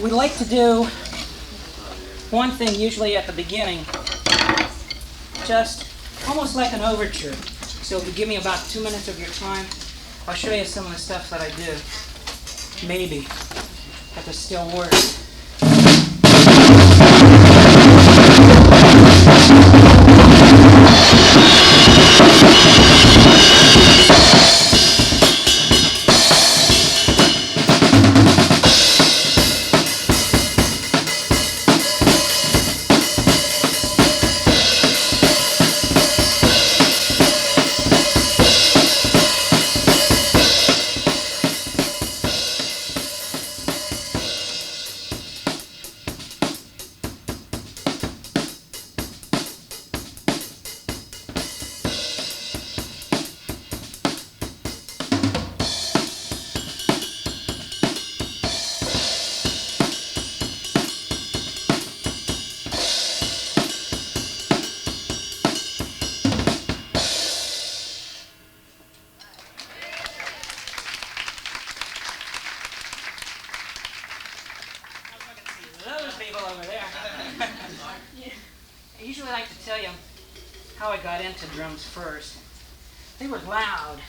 we like to do one thing usually at the beginning, just almost like an overture. So if you give me about 2 minutes of your time, I'll show you some of the stuff that I do. Maybe. If this still works. I usually like to tell you how I got into drums first. They were loud.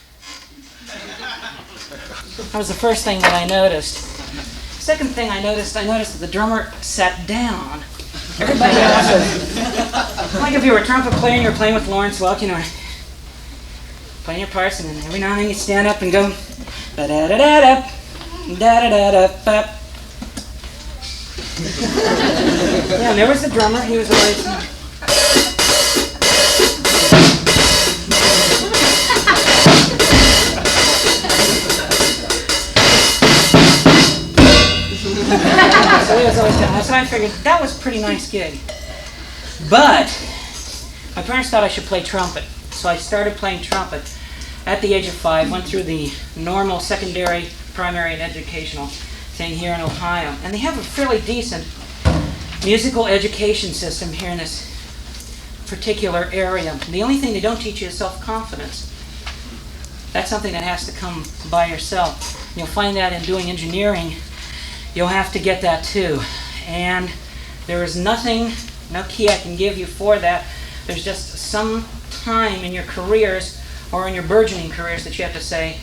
That was the first thing that I noticed. Second thing I noticed that the drummer sat down. Everybody else was, like if you were a trumpet player and you were playing with Lawrence Welk, you know, playing your parts, and then every now and then you stand up and go ba-da-da-da-da, da-da-da-da-ba. Yeah, and there was the drummer. He was always... So he was always down. So I figured that was a pretty nice gig. But my parents thought I should play trumpet. So I started playing trumpet at the age of 5, went through the normal secondary, primary, and educational thing here in Ohio. And they have a fairly decent musical education system here in this particular area. The only thing they don't teach you is self-confidence. That's something that has to come by yourself. You'll find that in doing engineering, you'll have to get that too. And there is nothing, no key I can give you for that. There's just some time in your careers or in your burgeoning careers that you have to say,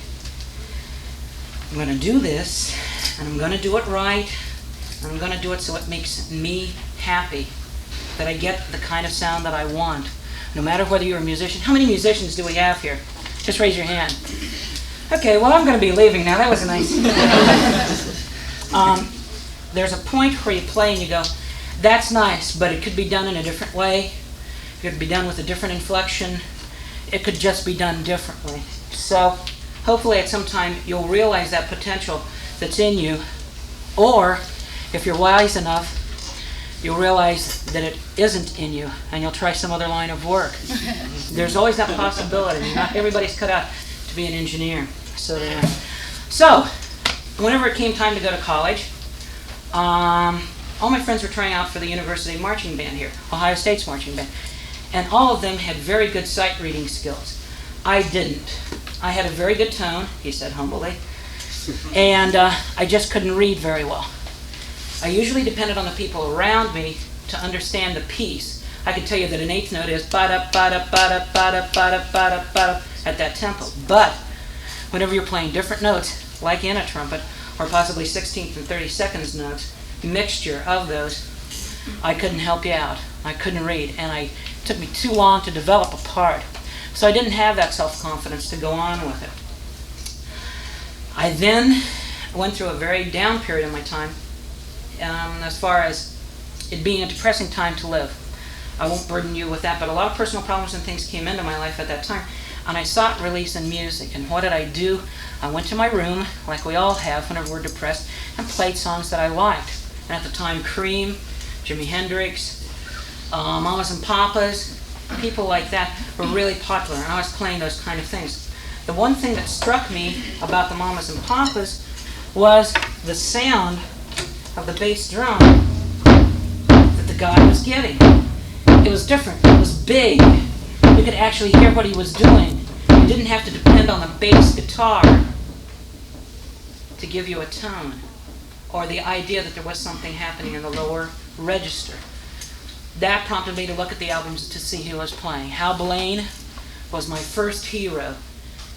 I'm going to do this, and I'm going to do it right, and I'm going to do it so it makes me happy, that I get the kind of sound that I want, no matter whether you're a musician. How many musicians do we have here? Just raise your hand. Okay, well, I'm going to be leaving now. That was nice. There's a point where you play and you go, that's nice, but it could be done in a different way. It could be done with a different inflection. It could just be done differently. So hopefully at some time you'll realize that potential that's in you, or if you're wise enough, you'll realize that it isn't in you and you'll try some other line of work. There's always that possibility. Not everybody's cut out to be an engineer. So whenever it came time to go to college, all my friends were trying out for the university marching band here, Ohio State's marching band. And all of them had very good sight reading skills. I didn't. I had a very good tone, he said humbly, and I just couldn't read very well. I usually depended on the people around me to understand the piece. I could tell you that an eighth note is ba-da, ba-da, ba-da, ba-da, ba-da, ba-da, ba-da at that tempo. But whenever you're playing different notes, like in a trumpet, or possibly 16th and 32nd notes, mixture of those, I couldn't help you out. I couldn't read, and it took me too long to develop a part. So I didn't have that self-confidence to go on with it. I then went through a very down period of my time, as far as it being a depressing time to live. I won't burden you with that, but a lot of personal problems and things came into my life at that time, and I sought release in music. And what did I do? I went to my room, like we all have whenever we're depressed, and played songs that I liked. And at the time, Cream, Jimi Hendrix, Mamas and Papas, people like that were really popular, and I was playing those kind of things. The one thing that struck me about the Mamas and Papas was the sound of the bass drum that the guy was getting. It was different. It was big. You could actually hear what he was doing. You didn't have to depend on the bass guitar to give you a tone. or the idea that there was something happening in the lower register. That prompted me to look at the albums to see who was playing. Hal Blaine was my first hero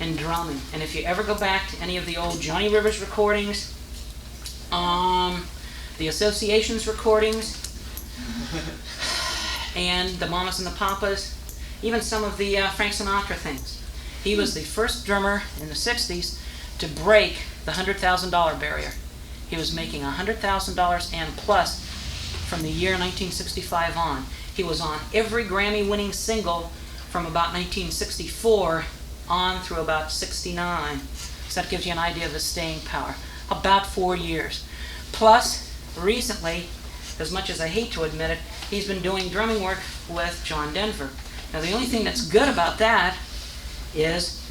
in drumming. And if you ever go back to any of the old Johnny Rivers recordings, the Association's recordings, and the Mamas and the Papas, even some of the Frank Sinatra things, he was the first drummer in the 60s to break the $100,000 barrier. He was making $100,000 and plus from the year 1965 on. He was on every Grammy-winning single from about 1964 on through about 69. So that gives you an idea of his staying power. About 4 years. Plus, recently, as much as I hate to admit it, he's been doing drumming work with John Denver. Now, the only thing that's good about that is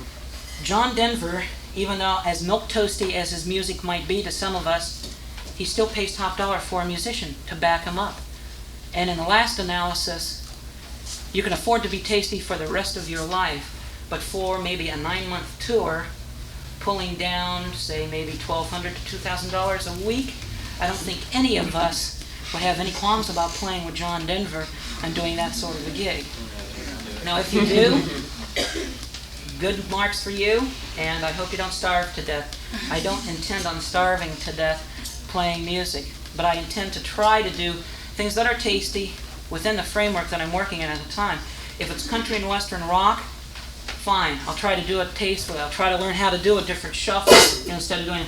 John Denver, even though as milquetoasty as his music might be to some of us, he still pays top dollar for a musician to back him up. And in the last analysis, you can afford to be tasty for the rest of your life, but for maybe a 9-month tour, pulling down, say, maybe $1,200 to $2,000 a week, I don't think any of us would have any qualms about playing with John Denver and doing that sort of a gig. Now, if you do, good marks for you, and I hope you don't starve to death. I don't intend on starving to death playing music, but I intend to try to do things that are tasty within the framework that I'm working in at the time. If it's country and western rock, fine. I'll try to do it tastefully. I'll try to learn how to do a different shuffle instead of doing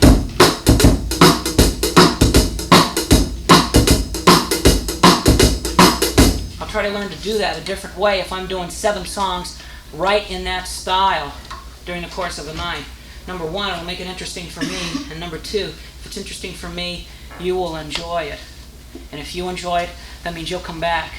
I'll try to learn to do that a different way if I'm doing 7 songs right in that style during the course of a night. Number one, it'll make it interesting for me, and number two, if it's interesting for me, you will enjoy it. And if you enjoy it, that means you'll come back.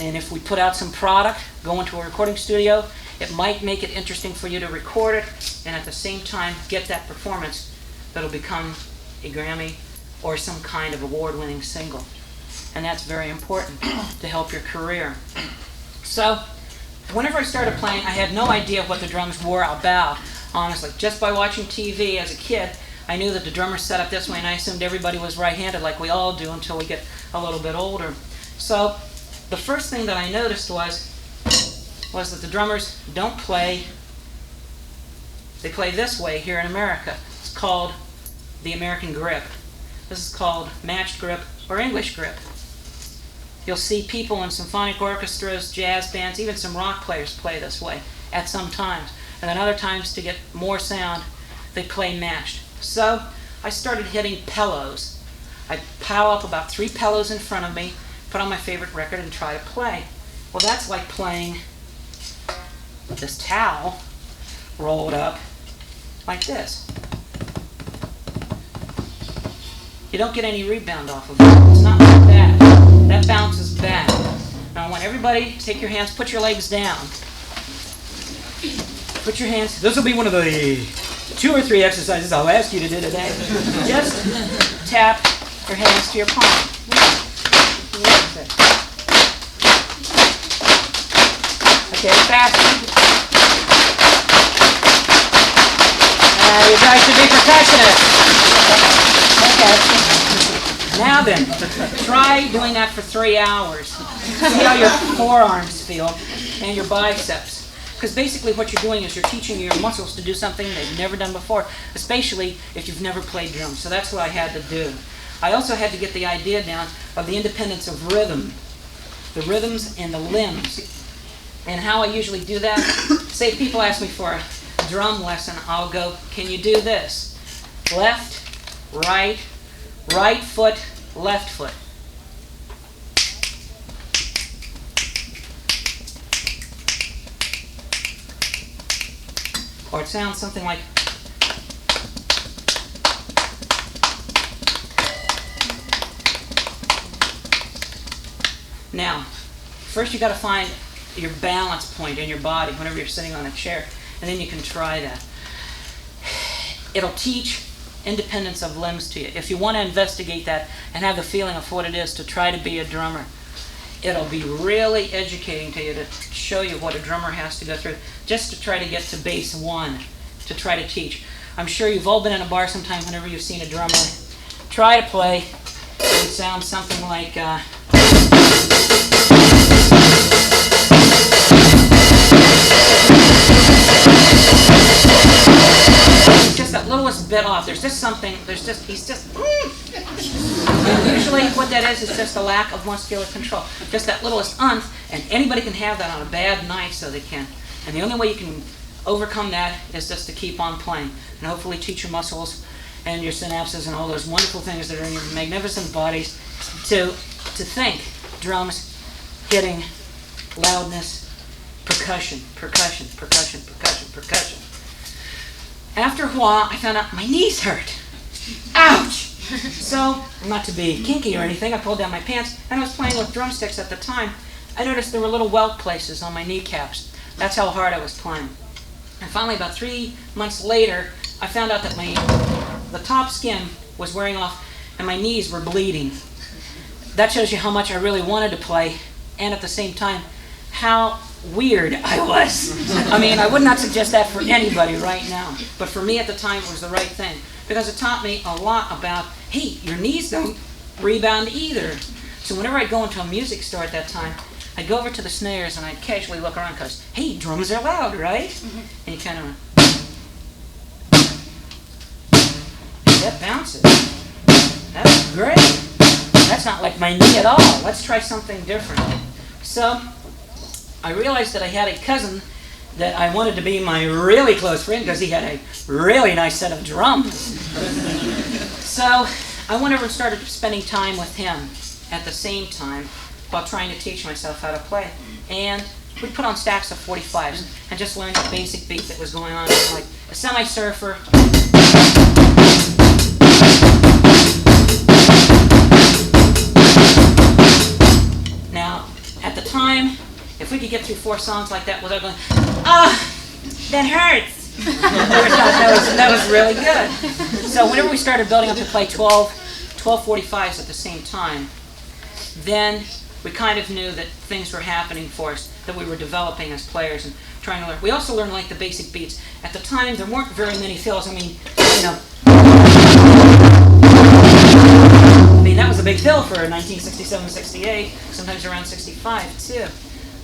And if we put out some product, go into a recording studio, it might make it interesting for you to record it, and at the same time get that performance that'll become a Grammy or some kind of award-winning single. And that's very important to help your career. So, whenever I started playing, I had no idea what the drums were about, honestly. Just by watching TV as a kid, I knew that the drummer's set up this way, and I assumed everybody was right-handed like we all do until we get a little bit older. So, the first thing that I noticed was that the drummers don't play, they play this way here in America. It's called the American grip. This is called matched grip or English grip. You'll see people in symphonic orchestras, jazz bands, even some rock players play this way at some times. And then other times, to get more sound, they play matched. So I started hitting pillows. I'd pile up about 3 pillows in front of me, put on my favorite record, and try to play. Well, that's like playing this towel rolled up like this. You don't get any rebound off of it. It's not like that. That bounces back. Now I want everybody to take your hands, put your legs down. Put your hands, this will be one of the 2 or 3 exercises I'll ask you to do today. Just tap your hands to your palm. Okay, faster. You guys should be perfectionists. Okay. Now then, try doing that for 3 hours. See how your forearms feel and your biceps. Because basically what you're doing is you're teaching your muscles to do something they've never done before, especially if you've never played drums. So that's what I had to do. I also had to get the idea down of the independence of rhythm, the rhythms and the limbs. And how I usually do that, say if people ask me for a drum lesson, I'll go, can you do this? Left, right, right foot, left foot. Or it sounds something like, now, first you got to find your balance point in your body whenever you're sitting on a chair, and then you can try that. It'll teach independence of limbs to you. If you want to investigate that and have the feeling of what it is to try to be a drummer, it'll be really educating to you to show you what a drummer has to go through just to try to get to base 1, to try to teach. I'm sure you've all been in a bar sometime whenever you've seen a drummer try to play, it would sound something like... just that littlest bit off. There's just something, he's just... And usually what that is just a lack of muscular control. Just that littlest umph, and anybody can have that on a bad night, so they can. And the only way you can overcome that is just to keep on playing. And hopefully teach your muscles and your synapses and all those wonderful things that are in your magnificent bodies to think drums, hitting, loudness, percussion. After a while, I found out my knees hurt. Ouch! So, not to be kinky or anything, I pulled down my pants, and I was playing with drumsticks at the time. I noticed there were little welt places on my kneecaps. That's how hard I was playing. And finally, about 3 months later, I found out that the top skin was wearing off, and my knees were bleeding. That shows you how much I really wanted to play, and at the same time, how weird I was. I mean, I would not suggest that for anybody right now, but for me at the time it was the right thing, because it taught me a lot about, hey, your knees don't rebound either. So whenever I'd go into a music store at that time, I'd go over to the snares and I'd casually look around because, hey, drums are loud, right? Mm-hmm. And you kind of, hey, that bounces. That's great. That's not like my knee at all. Let's try something different. So I realized that I had a cousin that I wanted to be my really close friend because he had a really nice set of drums. So I went over and started spending time with him at the same time while trying to teach myself how to play. And we'd put on stacks of 45s and just learn the basic beat that was going on, like a semi-surfer. Now, at the time, if we could get through 4 songs like that without going, that hurts. that was really good. So whenever we started building up to play 12 45s at the same time, then we kind of knew that things were happening for us, that we were developing as players and trying to learn. We also learned like the basic beats. At the time, there weren't very many fills. I mean, that was a big fill for 1967, 68, sometimes around 65 too.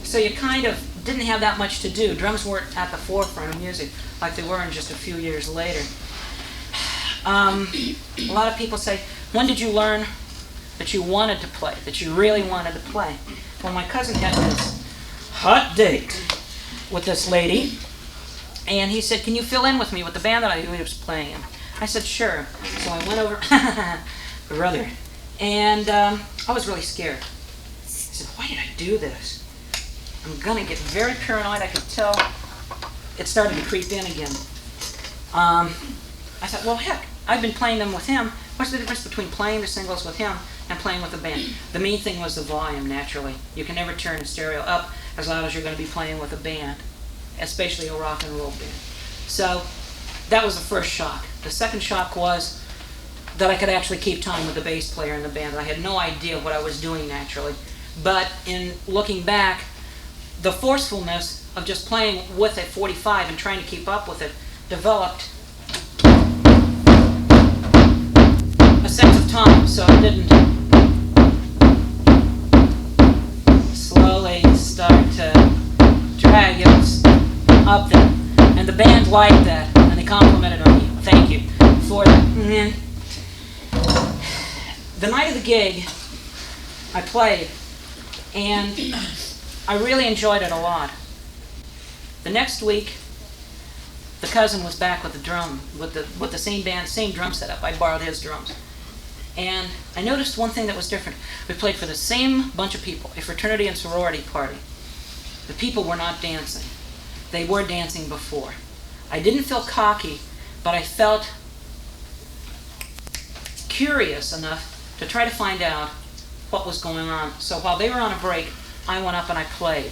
So you kind of didn't have that much to do. Drums weren't at the forefront of music like they were in just a few years later. A lot of people say, when did you learn that you wanted to play, that you really wanted to play? Well, my cousin had this hot date with this lady, and he said, can you fill in with me with the band that I was playing in? I said, sure. So I went over, brother, and I was really scared. I said, why did I do this? I'm going to get very paranoid. I could tell it started to creep in again. I thought, well, heck, I've been playing them with him. What's the difference between playing the singles with him and playing with the band? The main thing was the volume, naturally. You can never turn a stereo up as loud as you're going to be playing with a band, especially a rock and roll band. So that was the first shock. The second shock was that I could actually keep time with the bass player in the band. I had no idea what I was doing naturally. But in looking back, the forcefulness of just playing with a 45 and trying to keep up with it developed a sense of time, so it didn't slowly start to drag. It was up there. And the band liked that, and they complimented on me. Thank you for that. The night of the gig, I played, and I really enjoyed it a lot. The next week, the cousin was back with the drum, with the same band, same drum setup. I borrowed his drums. And I noticed one thing that was different. We played for the same bunch of people, a fraternity and sorority party. The people were not dancing. They were dancing before. I didn't feel cocky, but I felt curious enough to try to find out what was going on. So while they were on a break, I went up and I played.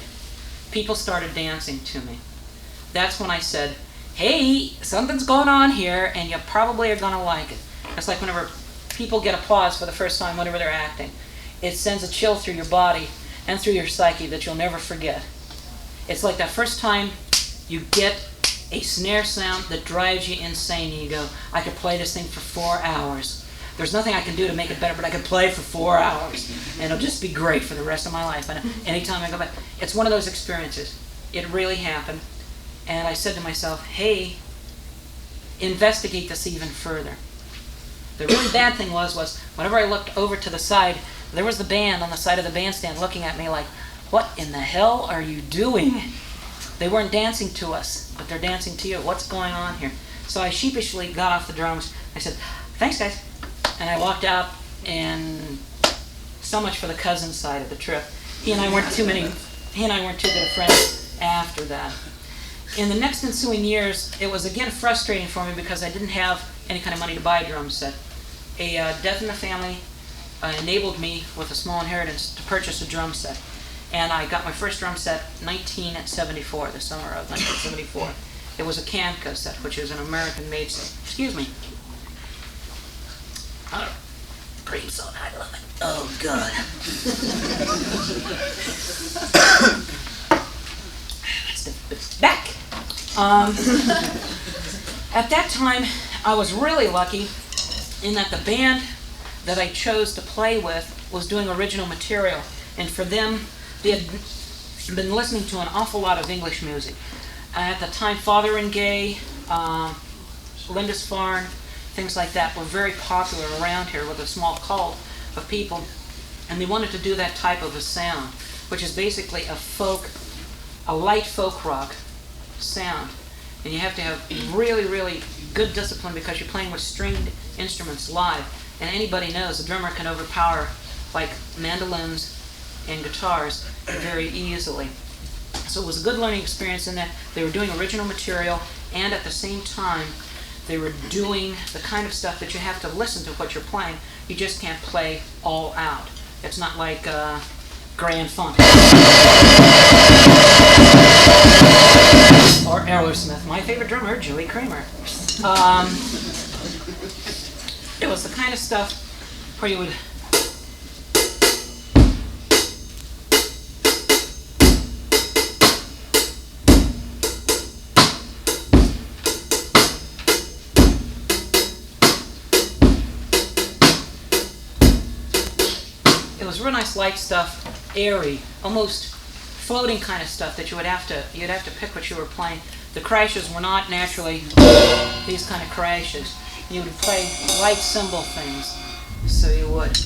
People started dancing to me. That's when I said, hey, something's going on here, and you probably are going to like it. It's like whenever people get applause for the first time whenever they're acting. It sends a chill through your body and through your psyche that you'll never forget. It's like that first time you get a snare sound that drives you insane, and you go, I could play this thing for 4 hours. There's nothing I can do to make it better, but I can play for 4 hours, and it'll just be great for the rest of my life. And anytime I go back, it's one of those experiences. It really happened. And I said to myself, hey, investigate this even further. The really bad thing was whenever I looked over to the side, there was the band on the side of the bandstand looking at me like, what in the hell are you doing? They weren't dancing to us, but they're dancing to you. What's going on here? So I sheepishly got off the drums. I said, thanks, guys. And I walked out, and so much for the cousin side of the trip. He and I weren't too good of friends after that. In the next ensuing years, it was again frustrating for me because I didn't have any kind of money to buy a drum set. A death in the family enabled me with a small inheritance to purchase a drum set. And I got my first drum set in 1974, the summer of 1974. It was a can cassette, which is an American-made set. Excuse me. Oh, cream soda, I love it. Oh, God. Back. At that time, I was really lucky in that the band that I chose to play with was doing original material. And for them, they had been listening to an awful lot of English music. At the time, Father and Gay, Lindisfarne, things like that were very popular around here with a small cult of people. And they wanted to do that type of a sound, which is basically a light folk rock sound. And you have to have really, really good discipline because you're playing with stringed instruments live. And anybody knows the drummer can overpower like mandolins and guitars very easily. So it was a good learning experience in that they were doing original material, and at the same time they were doing the kind of stuff that you have to listen to what you're playing. You just can't play all out. It's not like Grand Funk or Aerosmith. My favorite drummer, Julie Kramer. It was the kind of stuff where you would real nice light stuff, airy, almost floating kind of stuff that you'd have to pick what you were playing. The crashes were not naturally these kind of crashes. You would play light cymbal things, so you would.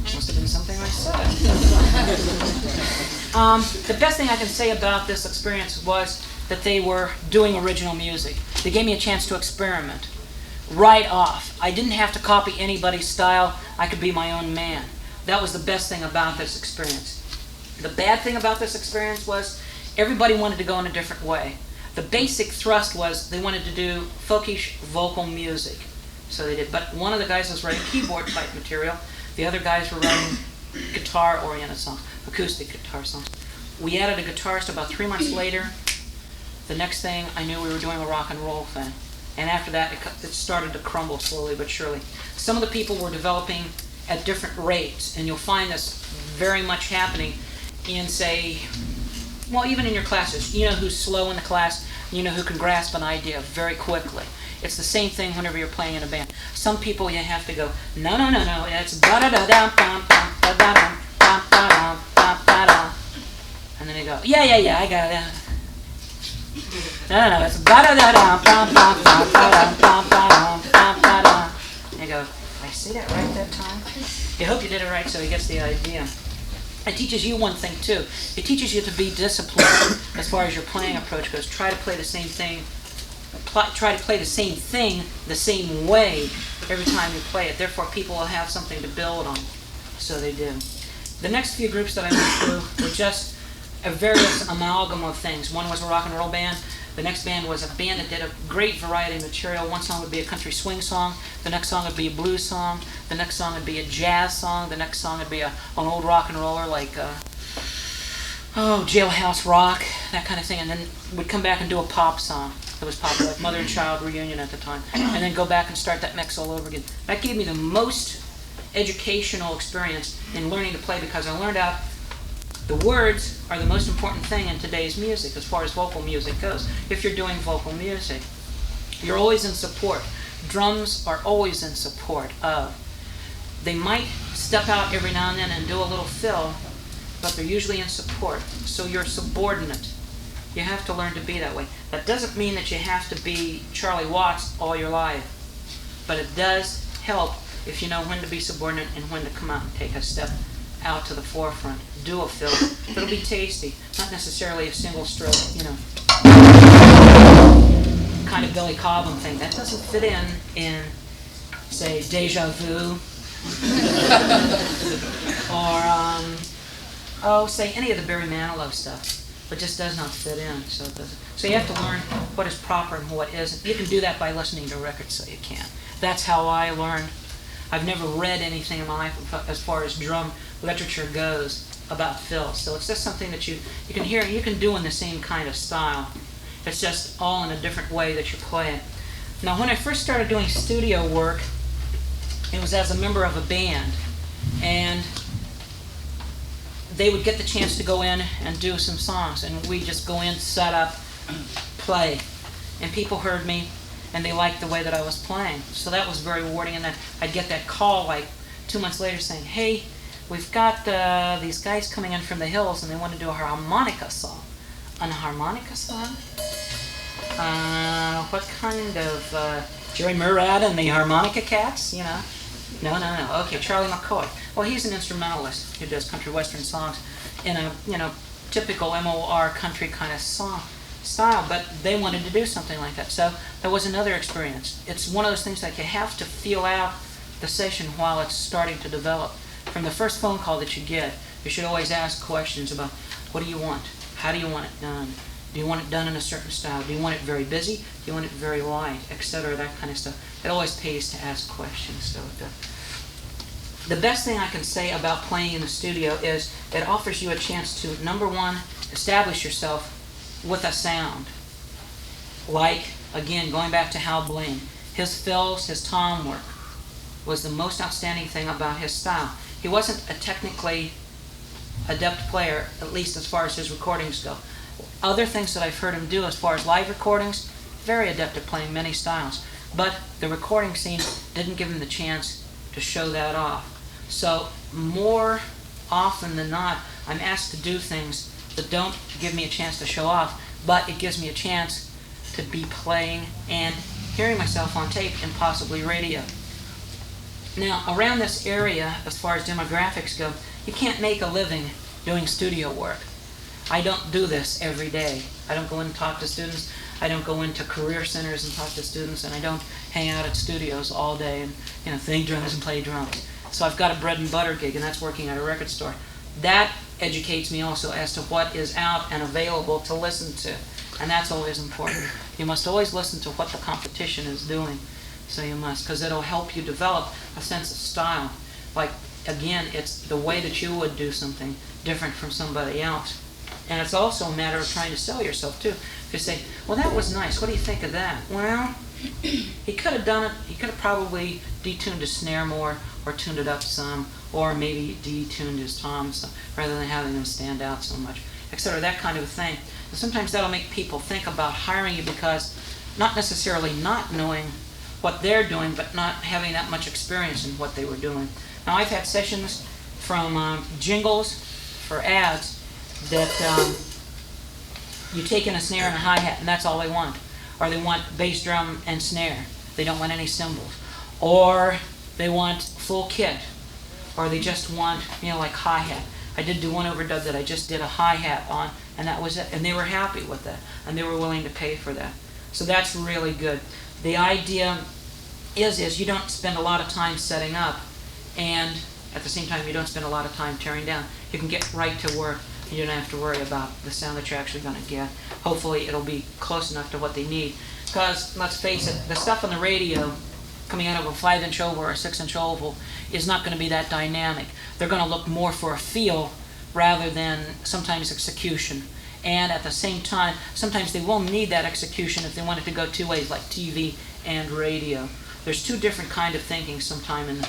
Must have been something I said. The best thing I can say about this experience was that they were doing original music. They gave me a chance to experiment right off. I didn't have to copy anybody's style. I could be my own man. That was the best thing about this experience. The bad thing about this experience was everybody wanted to go in a different way. The basic thrust was they wanted to do folkish vocal music. So they did. But one of the guys was writing keyboard type material. The other guys were writing guitar-oriented songs, acoustic guitar songs. We added a guitarist about 3 months later. The next thing I knew, we were doing a rock and roll thing. And after that, it started to crumble slowly but surely. Some of the people were developing at different rates, and you'll find this very much happening in, say, well, even in your classes. You know who's slow in the class, you know who can grasp an idea very quickly. It's the same thing whenever you're playing in a band. Some people you have to go, no, it's ba-da-da-dum-bum-bum, ba-da-dum-bum-bum-bum, and then they go, yeah, I got it. No, it's ba-da-da-dum-bum-bum-bum-bum-bum-bum. And you go, did I say that right that time? You hope you did it right so he gets the idea. It teaches you one thing too. It teaches you to be disciplined as far as your playing approach goes. Try to play the same thing. Try to play the same thing the same way every time you play it. Therefore, people will have something to build on. So they do. The next few groups that I went through were just a various amalgam of things. One was a rock and roll band. The next band was a band that did a great variety of material. One song would be a country swing song. The next song would be a blues song. The next song would be a jazz song. The next song would be an old rock and roller like, Jailhouse Rock, that kind of thing. And then we'd come back and do a pop song that was popular, like Mother and Child Reunion at the time. And then go back and start that mix all over again. That gave me the most educational experience in learning to play because I learned out the words are the most important thing in today's music as far as vocal music goes. If you're doing vocal music, you're always in support. drums are always in support of. They might step out every now and then and do a little fill, but they're usually in support. So you're subordinate. You have to learn to be that way. That doesn't mean that you have to be Charlie Watts all your life, but it does help if you know when to be subordinate and when to come out and take a step out to the forefront. Do a fill. It'll be tasty. Not necessarily a single stroke, kind of Billy Cobham thing. That doesn't fit in say, Deja Vu, or, say, any of the Barry Manilow stuff. But just does not fit in. So you have to learn what is proper and what isn't. You can do that by listening to records, so you can. That's how I learned. I've never read anything in my life as far as drum literature goes about fills. So it's just something that you can hear, you can do in the same kind of style. It's just all in a different way that you play it. Now, when I first started doing studio work, it was as a member of a band. And they would get the chance to go in and do some songs, and we'd just go in, set up, play. And people heard me, and they liked the way that I was playing. So that was very rewarding, and then I'd get that call like 2 months later saying, hey, we've got these guys coming in from the hills, and they want to do a harmonica song. A harmonica song? What kind of, Jerry Murad and the Harmonica Cats, No. Okay, Charlie McCoy. Well, he's an instrumentalist who does country western songs in a, typical MOR country kind of song style, but they wanted to do something like that. So that was another experience. It's one of those things that you have to feel out the session while it's starting to develop. From the first phone call that you get, you should always ask questions about, what do you want? How do you want it done? Do you want it done in a certain style? Do you want it very busy? Do you want it very light? Etc., that kind of stuff. It always pays to ask questions. So the best thing I can say about playing in the studio is it offers you a chance to, number one, establish yourself with a sound. Like, again, going back to Hal Blaine, his fills, his tom work was the most outstanding thing about his style. He wasn't a technically adept player, at least as far as his recordings go. Other things that I've heard him do as far as live recordings, very adept at playing many styles. But the recording scene didn't give him the chance to show that off. So more often than not, I'm asked to do things that don't give me a chance to show off, but it gives me a chance to be playing and hearing myself on tape and possibly radio. Now, around this area, as far as demographics go, you can't make a living doing studio work. I don't do this every day. I don't go in and talk to students. I don't go into career centers and talk to students, and I don't hang out at studios all day and think drums and play drums. So I've got a bread and butter gig, and that's working at a record store. That educates me also as to what is out and available to listen to, and that's always important. You must always listen to what the competition is doing. So you must, because it'll help you develop a sense of style. Like, again, it's the way that you would do something different from somebody else. And it's also a matter of trying to sell yourself, too. If you say, well, that was nice. What do you think of that? Well, he could have done it. He could have probably detuned his snare more or tuned it up some, or maybe detuned his toms some, rather than having them stand out so much, etc., that kind of a thing. And sometimes that'll make people think about hiring you because not necessarily not knowing what they're doing, but not having that much experience in what they were doing. Now, I've had sessions from jingles for ads that you take in a snare and a hi-hat, and that's all they want. Or they want bass drum and snare. They don't want any cymbals. Or they want full kit. Or they just want, like hi-hat. I did do one overdub that I just did a hi-hat on, and that was it. And they were happy with that, and they were willing to pay for that. So that's really good. The idea is you don't spend a lot of time setting up, and at the same time you don't spend a lot of time tearing down. You can get right to work. You don't have to worry about the sound that you're actually going to get. Hopefully it'll be close enough to what they need. Because, let's face it, the stuff on the radio coming out of a 5-inch oval or a 6-inch oval is not going to be that dynamic. They're going to look more for a feel rather than sometimes execution. And at the same time, sometimes they will need that execution if they want it to go two ways, like TV and radio. There's two different kind of thinking sometime. In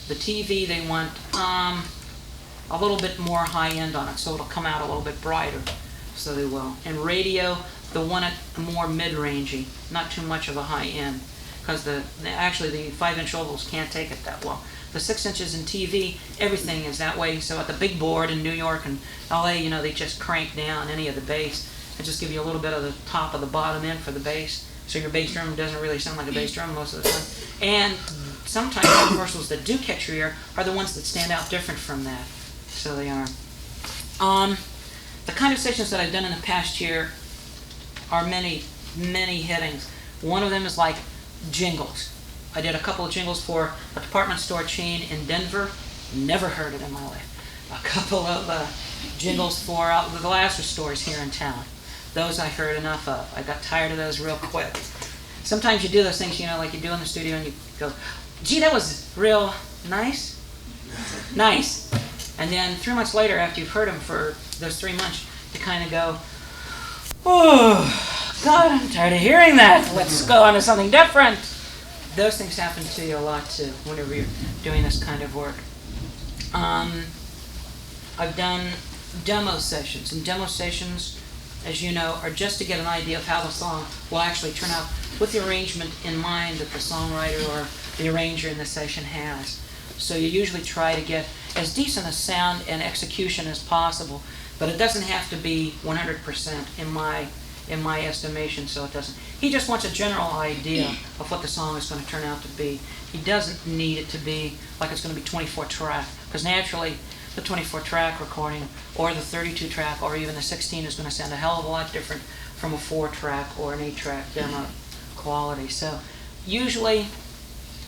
the TV, they want a little bit more high-end on it, so it'll come out a little bit brighter. So they will. And radio, they'll want it more mid-rangey, not too much of a high-end. because actually the 5-inch ovals can't take it that well. The 6 inches in TV, everything is that way. So at the big board in New York and LA, they just crank down any of the bass and just give you a little bit of the top of the bottom end for the bass. So your bass drum doesn't really sound like a bass drum most of the time. And sometimes the commercials that do catch your ear are the ones that stand out different from that. So they are. The kind of sessions that I've done in the past year are many, many headings. One of them is like jingles. I did a couple of jingles for a department store chain in Denver. Never heard it in my life. A couple of jingles for the glasses stores here in town. Those I heard enough of. I got tired of those real quick. Sometimes you do those things, like you do in the studio, and you go, gee, that was real nice. Nice. And then 3 months later, after you've heard them for those 3 months, you kind of go, oh, God, I'm tired of hearing that. Let's go on to something different. Those things happen to you a lot, too, whenever you're doing this kind of work. I've done demo sessions, and demo sessions, as you know, are just to get an idea of how the song will actually turn out with the arrangement in mind that the songwriter or the arranger in the session has. So you usually try to get as decent a sound and execution as possible, but it doesn't have to be 100% in my estimation, so it doesn't. He just wants a general idea of what the song is going to turn out to be. He doesn't need it to be like it's going to be 24 track, because naturally the 24 track recording or the 32 track or even the 16 is going to sound a hell of a lot different from a 4 track or an 8 track demo quality. So usually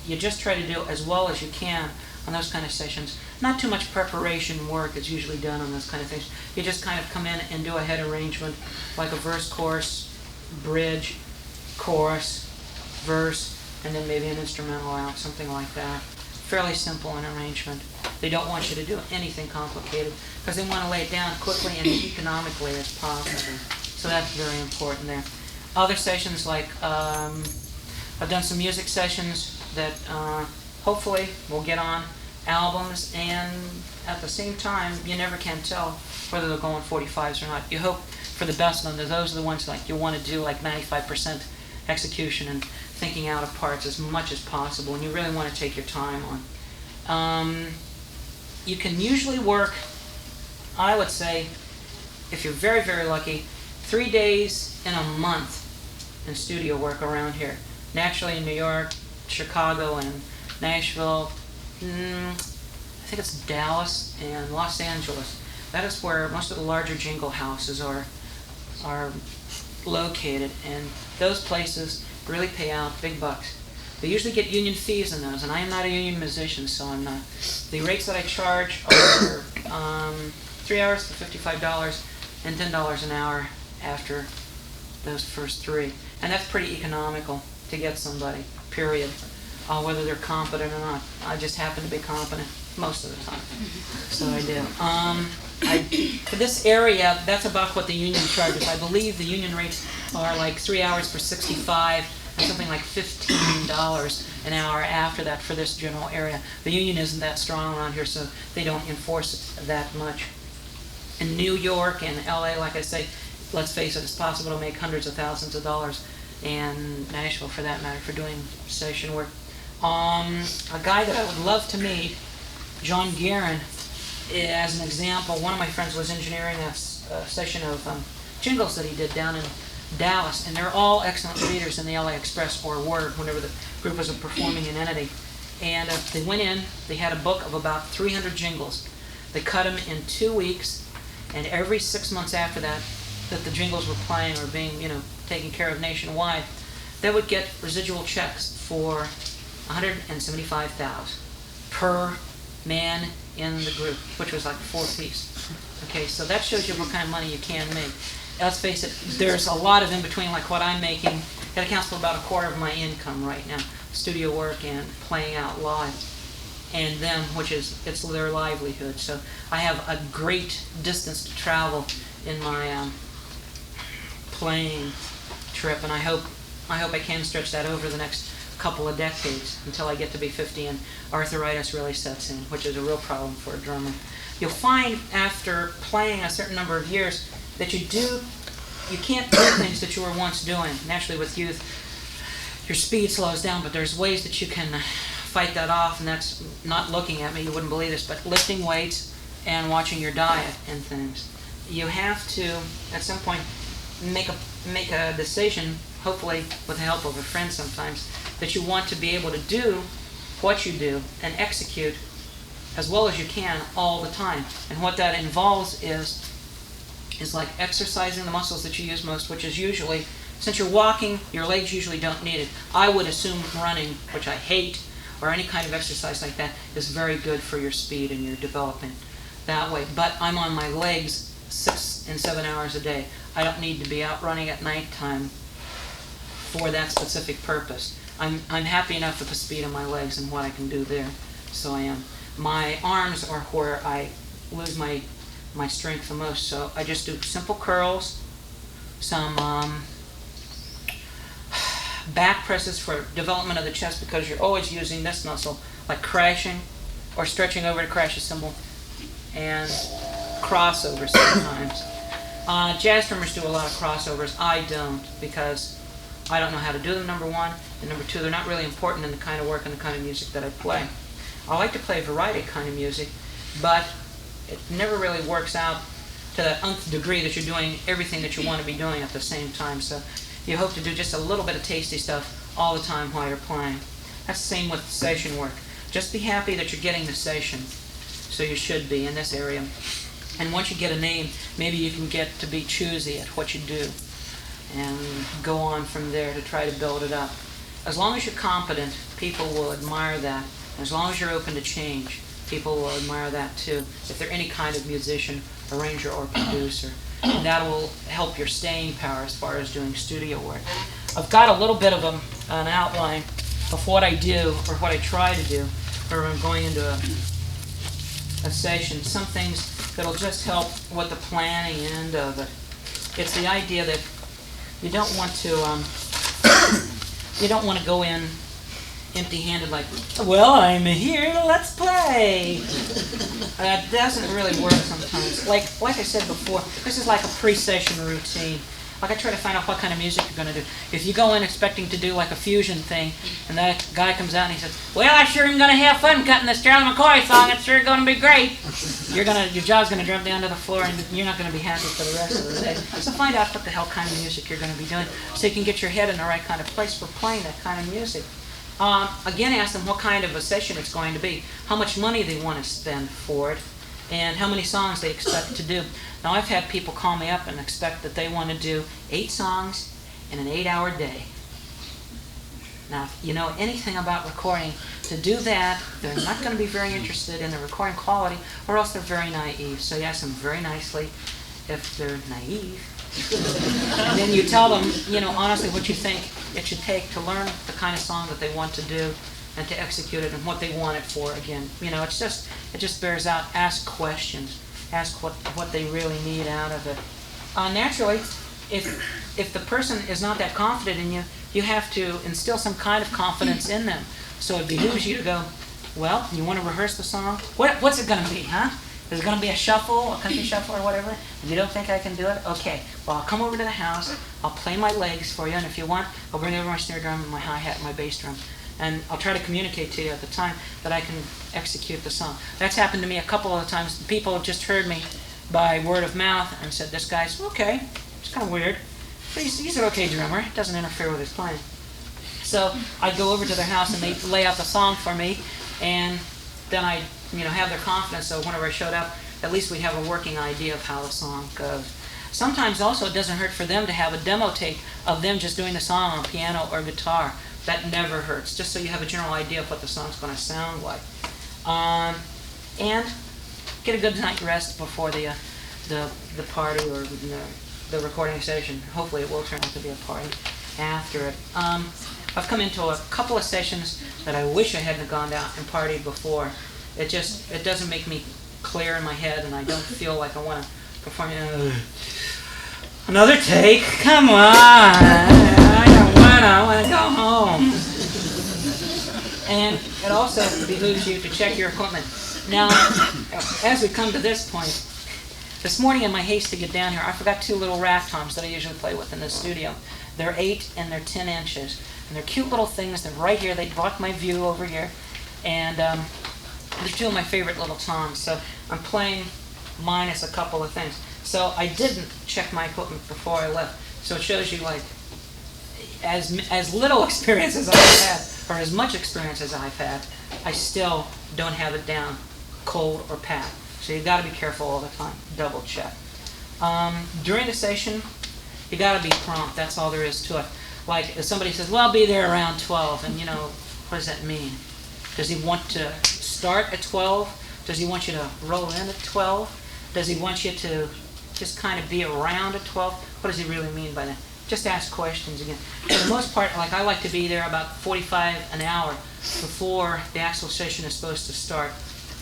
you just try to do as well as you can on those kind of sessions. Not too much preparation work is usually done on those kind of things. You just kind of come in and do a head arrangement like a verse, chorus, bridge, chorus, verse, and then maybe an instrumental out, something like that. Fairly simple in arrangement. They don't want you to do anything complicated because they want to lay it down quickly and economically as possible. So that's very important there. Other sessions like I've done some music sessions that hopefully will get on albums, and at the same time you never can tell whether they're going 45s or not. You hope for the best of them. Those are the ones like you want to do like 95% execution and thinking out of parts as much as possible, and you really want to take your time on. You can usually work, I would say, if you're very, very lucky, 3 days in a month in studio work around here. Naturally in New York, Chicago, and Nashville, I think it's Dallas and Los Angeles. That is where most of the larger jingle houses are located, and those places really pay out big bucks. They usually get union fees in those, and I am not a union musician, so I'm not. The rates that I charge are 3 hours for $55 and $10 an hour after those first 3. And that's pretty economical to get somebody, period. Whether they're competent or not. I just happen to be competent most of the time. So I do. For this area, that's about what the union charges. I believe the union rates are like 3 hours for $65 and something like $15 an hour after that for this general area. The union isn't that strong around here, so they don't enforce it that much. In New York and LA, like I say, let's face it, it's possible to make hundreds of thousands of dollars, and Nashville for that matter, for doing session work. A guy that I would love to meet, John Guerin, as an example. One of my friends was engineering a session of jingles that he did down in Dallas, and they're all excellent readers in the LA Express or Word, whenever the group was a performing an entity. And they went in, they had a book of about 300 jingles. They cut them in 2 weeks, and every 6 months after that the jingles were playing or being, taken care of nationwide, they would get residual checks for $175,000 per man in the group, which was like 4 piece. Okay, so that shows you what kind of money you can make. Let's face it, there's a lot of in between, like what I'm making. That accounts for about a quarter of my income right now, studio work and playing out live, and them, which is it's their livelihood. So I have a great distance to travel in my playing trip, and I hope I can stretch that over the next couple of decades until I get to be 50 and arthritis really sets in, which is a real problem for a drummer. You'll find after playing a certain number of years that you can't do things that you were once doing. Naturally with youth, your speed slows down, but there's ways that you can fight that off, and that's not looking at me, you wouldn't believe this, but lifting weights and watching your diet and things. You have to, at some point, make a decision, hopefully with the help of a friend sometimes, that you want to be able to do what you do and execute as well as you can all the time. And what that involves is like exercising the muscles that you use most, which is usually, since you're walking, your legs usually don't need it. I would assume running, which I hate, or any kind of exercise like that, is very good for your speed and your development that way. But I'm on my legs 6 and 7 hours a day. I don't need to be out running at nighttime for that specific purpose. I'm happy enough with the speed of my legs and what I can do there, so I am. My arms are where I lose my strength the most, so I just do simple curls, some back presses for development of the chest, because you're always using this muscle, like crashing or stretching over to crash a cymbal, and crossovers sometimes. Jazz drummers do a lot of crossovers. I don't, because I don't know how to do them, number one, and number two, they're not really important in the kind of work and the kind of music that I play. I like to play a variety of kind of music, but it never really works out to that nth degree that you're doing everything that you want to be doing at the same time. So you hope to do just a little bit of tasty stuff all the time while you're playing. That's the same with session work. Just be happy that you're getting the session. So you should be in this area. And once you get a name, maybe you can get to be choosy at what you do and go on from there to try to build it up. As long as you're competent, people will admire that. As long as you're open to change, people will admire that too, if they're any kind of musician, arranger, or producer. And that will help your staying power as far as doing studio work. I've got a little bit of an outline of what I do, or what I try to do, or I'm going into a session. Some things that'll just help with the planning end of it. It's the idea that you don't want to go in empty-handed, like, well, I'm here, let's play. That doesn't really work sometimes. Like I said before, this is like a pre-session routine. Like, I try to find out what kind of music you're going to do. If you go in expecting to do like a fusion thing, and that guy comes out and he says, well, I sure am going to have fun cutting this Charlie McCoy song, it's sure going to be great. Your jaw's going to drop down to the floor, and you're not going to be happy for the rest of the day. So find out what the hell kind of music you're going to be doing, so you can get your head in the right kind of place for playing that kind of music. Again, ask them what kind of a session it's going to be, how much money they want to spend for it, and how many songs they expect to do. Now, I've had people call me up and expect that they want to do 8 songs in an 8-hour day. Now, if you know anything about recording, to do that, they're not going to be very interested in the recording quality, or else they're very naive. So you ask them very nicely if they're naive. And then you tell them, honestly what you think it should take to learn the kind of song that they want to do and to execute it and what they want it for. Again, it just bears out. Ask questions. Ask what they really need out of it. Naturally, if the person is not that confident in you, you have to instill some kind of confidence in them. So it behooves you to go, well, you want to rehearse the song? What's it going to be, huh? Is it going to be a shuffle, a country shuffle or whatever? If you don't think I can do it? Okay. Well, I'll come over to the house, I'll play my legs for you, and if you want, I'll bring over my snare drum and my hi-hat and my bass drum. And I'll try to communicate to you at the time that I can execute the song. That's happened to me a couple of times. People have just heard me by word of mouth and said, this guy's okay. It's kind of weird. But he's an okay drummer. It doesn't interfere with his playing. So I'd go over to their house and they'd lay out the song for me, and then I'd have their confidence, so whenever I showed up, at least we'd have a working idea of how the song goes. Sometimes also it doesn't hurt for them to have a demo tape of them just doing the song on piano or guitar. That never hurts, just so you have a general idea of what the song's going to sound like. And get a good night's rest before the party or the recording session. Hopefully it will turn out to be a party after it. I've come into a couple of sessions that I wish I hadn't gone out and partied before. It doesn't make me clear in my head, and I don't feel like I want to perform. Another take? Come on! I want to go home. And it also behooves you to check your equipment. Now, as we come to this point, this morning in my haste to get down here, I forgot 2 little raft toms that I usually play with in the studio. They're 8 and they're 10 inches. And they're cute little things. They're right here. They block my view over here. And they're two of my favorite little toms. So I'm playing minus a couple of things. So I didn't check my equipment before I left. So it shows you, like, as little experience as I've had, or as much experience as I've had, I still don't have it down cold or pat. So you've got to be careful all the time. Double check. During the session, you got to be prompt. That's all there is to it. Like if somebody says, well, I'll be there around 12, and what does that mean? Does he want to start at 12? Does he want you to roll in at 12? Does he want you to just kind of be around at 12? What does he really mean by that? Just ask questions again. For the most part, like I like to be there about 45 an hour before the actual session is supposed to start.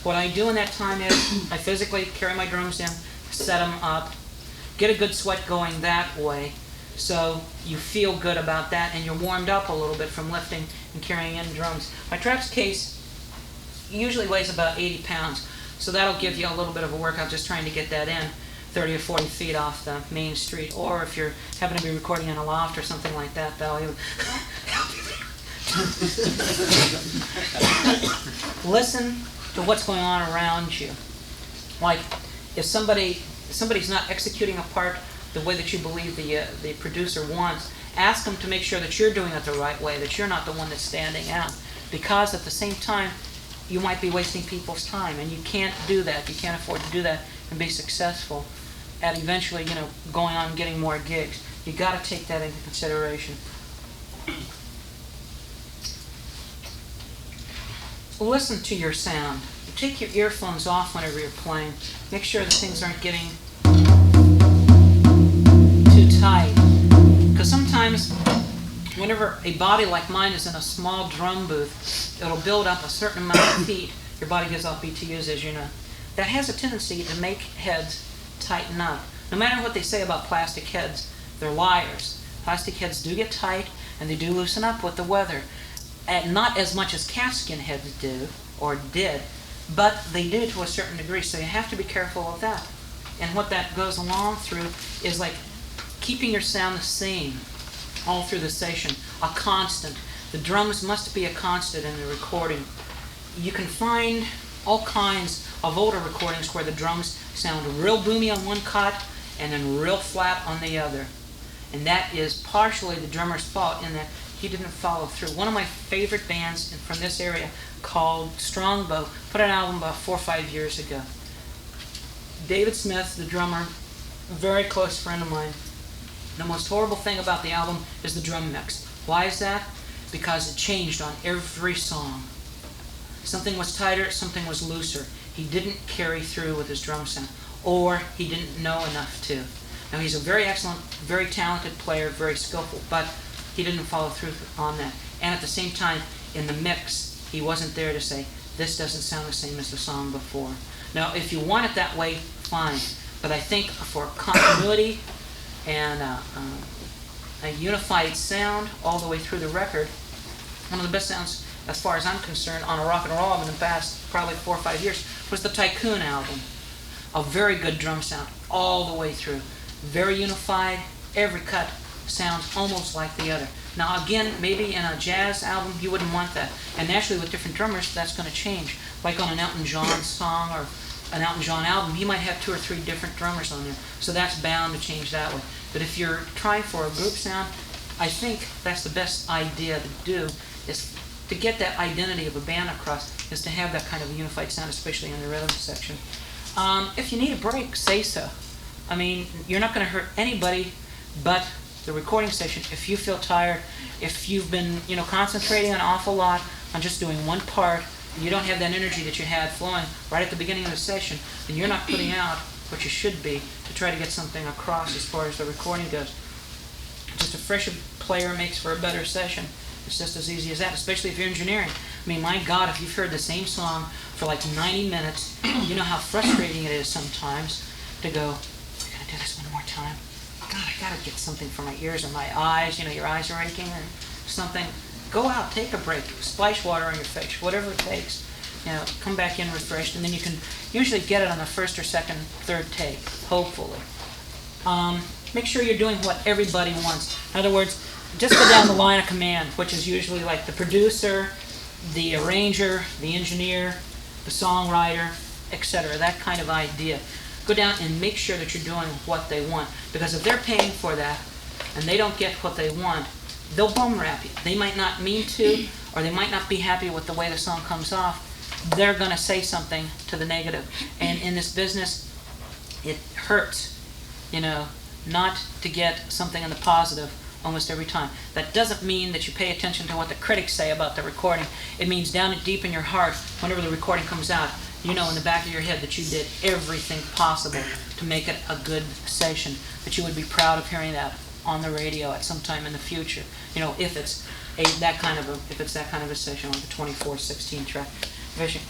What I do in that time is I physically carry my drums in, set them up, get a good sweat going that way, so you feel good about that and you're warmed up a little bit from lifting and carrying in drums. My traps case usually weighs about 80 pounds, so that'll give you a little bit of a workout just trying to get that in 30 or 40 feet off the main street, or if you're happen to be recording in a loft or something like that, that'll even help you there. Listen to what's going on around you. Like if somebody's not executing a part the way that you believe the producer wants, ask them to make sure that you're doing it the right way, that you're not the one that's standing out. Because at the same time, you might be wasting people's time, and you can't do that. You can't afford to do that and be successful at eventually, going on and getting more gigs. You got to take that into consideration. Listen to your sound. Take your earphones off whenever you're playing. Make sure that things aren't getting too tight. Because sometimes, whenever a body like mine is in a small drum booth, it'll build up a certain amount of heat. Your body gives off BTUs, as you know. That has a tendency to make heads tighten up. No matter what they say about plastic heads, they're liars. Plastic heads do get tight, and they do loosen up with the weather. Not as much as calfskin heads do, or did, but they do to a certain degree, so you have to be careful of that. And what that goes along through is like keeping your sound the same all through the session, a constant. The drums must be a constant in the recording. You can find all kinds of older recordings where the drums sound real boomy on one cut and then real flat on the other. And that is partially the drummer's fault in that he didn't follow through. One of my favorite bands from this area called Strongbow put an album about 4 or 5 years ago. David Smith, the drummer, a very close friend of mine. The most horrible thing about the album is the drum mix. Why is that? Because it changed on every song. Something was tighter, something was looser. He didn't carry through with his drum sound, or he didn't know enough to. Now he's a very excellent, very talented player, very skillful, but he didn't follow through on that. And at the same time, in the mix, he wasn't there to say, this doesn't sound the same as the song before. Now, if you want it that way, fine. But I think for continuity and a unified sound all the way through the record, one of the best sounds, as far as I'm concerned, on a rock and roll album in the past probably 4 or 5 years was the Tycoon album. A very good drum sound all the way through. Very unified. Every cut sounds almost like the other. Now again, maybe in a jazz album you wouldn't want that. And naturally with different drummers that's going to change. Like on an Elton John song or an Elton John album, he might have 2 or 3 different drummers on there. So that's bound to change that way. But if you're trying for a group sound, I think that's the best idea to do, is to get that identity of a band across, is to have that kind of a unified sound, especially in the rhythm section. If you need a break, say so. I mean, you're not going to hurt anybody but the recording session. If you feel tired, if you've been concentrating an awful lot on just doing one part, and you don't have that energy that you had flowing right at the beginning of the session, then you're not putting out what you should be to try to get something across as far as the recording goes. Just a fresher player makes for a better session. It's just as easy as that, especially if you're engineering. I mean, my God, if you've heard the same song for like 90 minutes, you know how frustrating it is sometimes to go, I gotta do this one more time. God, I gotta get something for my ears or my eyes. Your eyes are aching or something. Go out, take a break, splash water on your face, whatever it takes. Come back in refreshed, and then you can usually get it on the first or second, third take, hopefully. Make sure you're doing what everybody wants. In other words, just go down the line of command, which is usually like the producer, the arranger, the engineer, the songwriter, etc. That kind of idea. Go down and make sure that you're doing what they want. Because if they're paying for that and they don't get what they want, they'll bum rap you. They might not mean to, or they might not be happy with the way the song comes off. They're going to say something to the negative. And in this business, it hurts, not to get something in the positive almost every time. That doesn't mean that you pay attention to what the critics say about the recording. It means down deep in your heart, whenever the recording comes out, you know in the back of your head that you did everything possible to make it a good session, that you would be proud of hearing that on the radio at some time in the future. If it's that kind of a session, like a 24/16 track.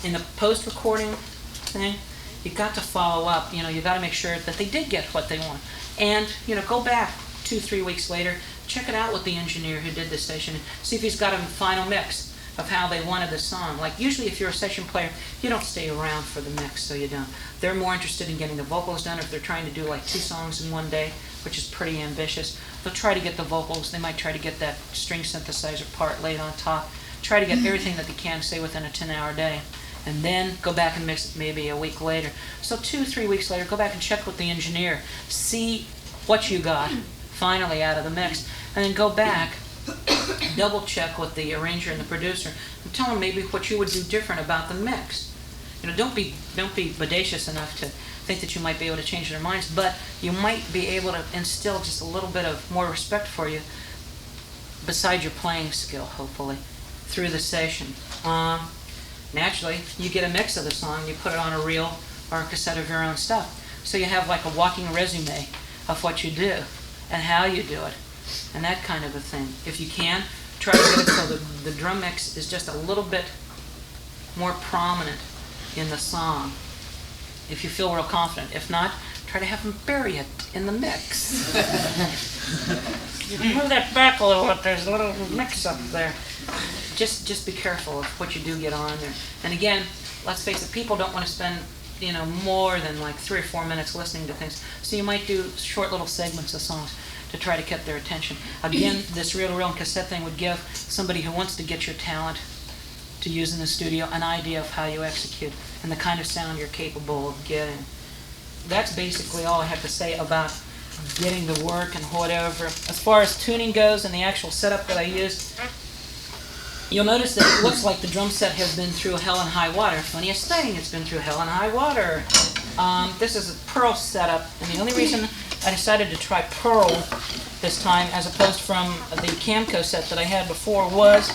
In the post-recording thing, you got to follow up. You got to make sure that they did get what they want, and go back 2-3 weeks later, check it out with the engineer who did the session, see if he's got a final mix of how they wanted the song. Like usually if you're a session player, you don't stay around for the mix, so you don't. They're more interested in getting the vocals done. If they're trying to do like 2 songs in one day, which is pretty ambitious, they'll try to get the vocals. They might try to get that string synthesizer part laid on top, try to get everything that they can, say within a 10-hour day, and then go back and mix it maybe a week later. So 2-3 weeks later, go back and check with the engineer, see what you got finally out of the mix, and then go back, double check with the arranger and the producer, and tell them maybe what you would do different about the mix. Don't be bodacious enough to think that you might be able to change their minds, but you might be able to instill just a little bit of more respect for you, besides your playing skill, hopefully, through the session. Naturally, you get a mix of the song, you put it on a reel or a cassette of your own stuff, so you have like a walking resume of what you do and how you do it, and that kind of a thing. If you can, try to get it so the drum mix is just a little bit more prominent in the song, if you feel real confident. If not, try to have them bury it in the mix. You can move that back a little bit, there's a little mix up there. Just be careful of what you do get on there. And again, let's face it, people don't want to spend more than like 3 or 4 minutes listening to things. So you might do short little segments of songs to try to get their attention. Again, this reel-to-reel and cassette thing would give somebody who wants to get your talent to use in the studio an idea of how you execute and the kind of sound you're capable of getting. That's basically all I have to say about getting the work and whatever. As far as tuning goes and the actual setup that I used, you'll notice that it looks like the drum set has been through hell and high water. Funniest thing, it's been through hell and high water. This is a Pearl setup, and the only reason I decided to try Pearl this time as opposed from the Camco set that I had before was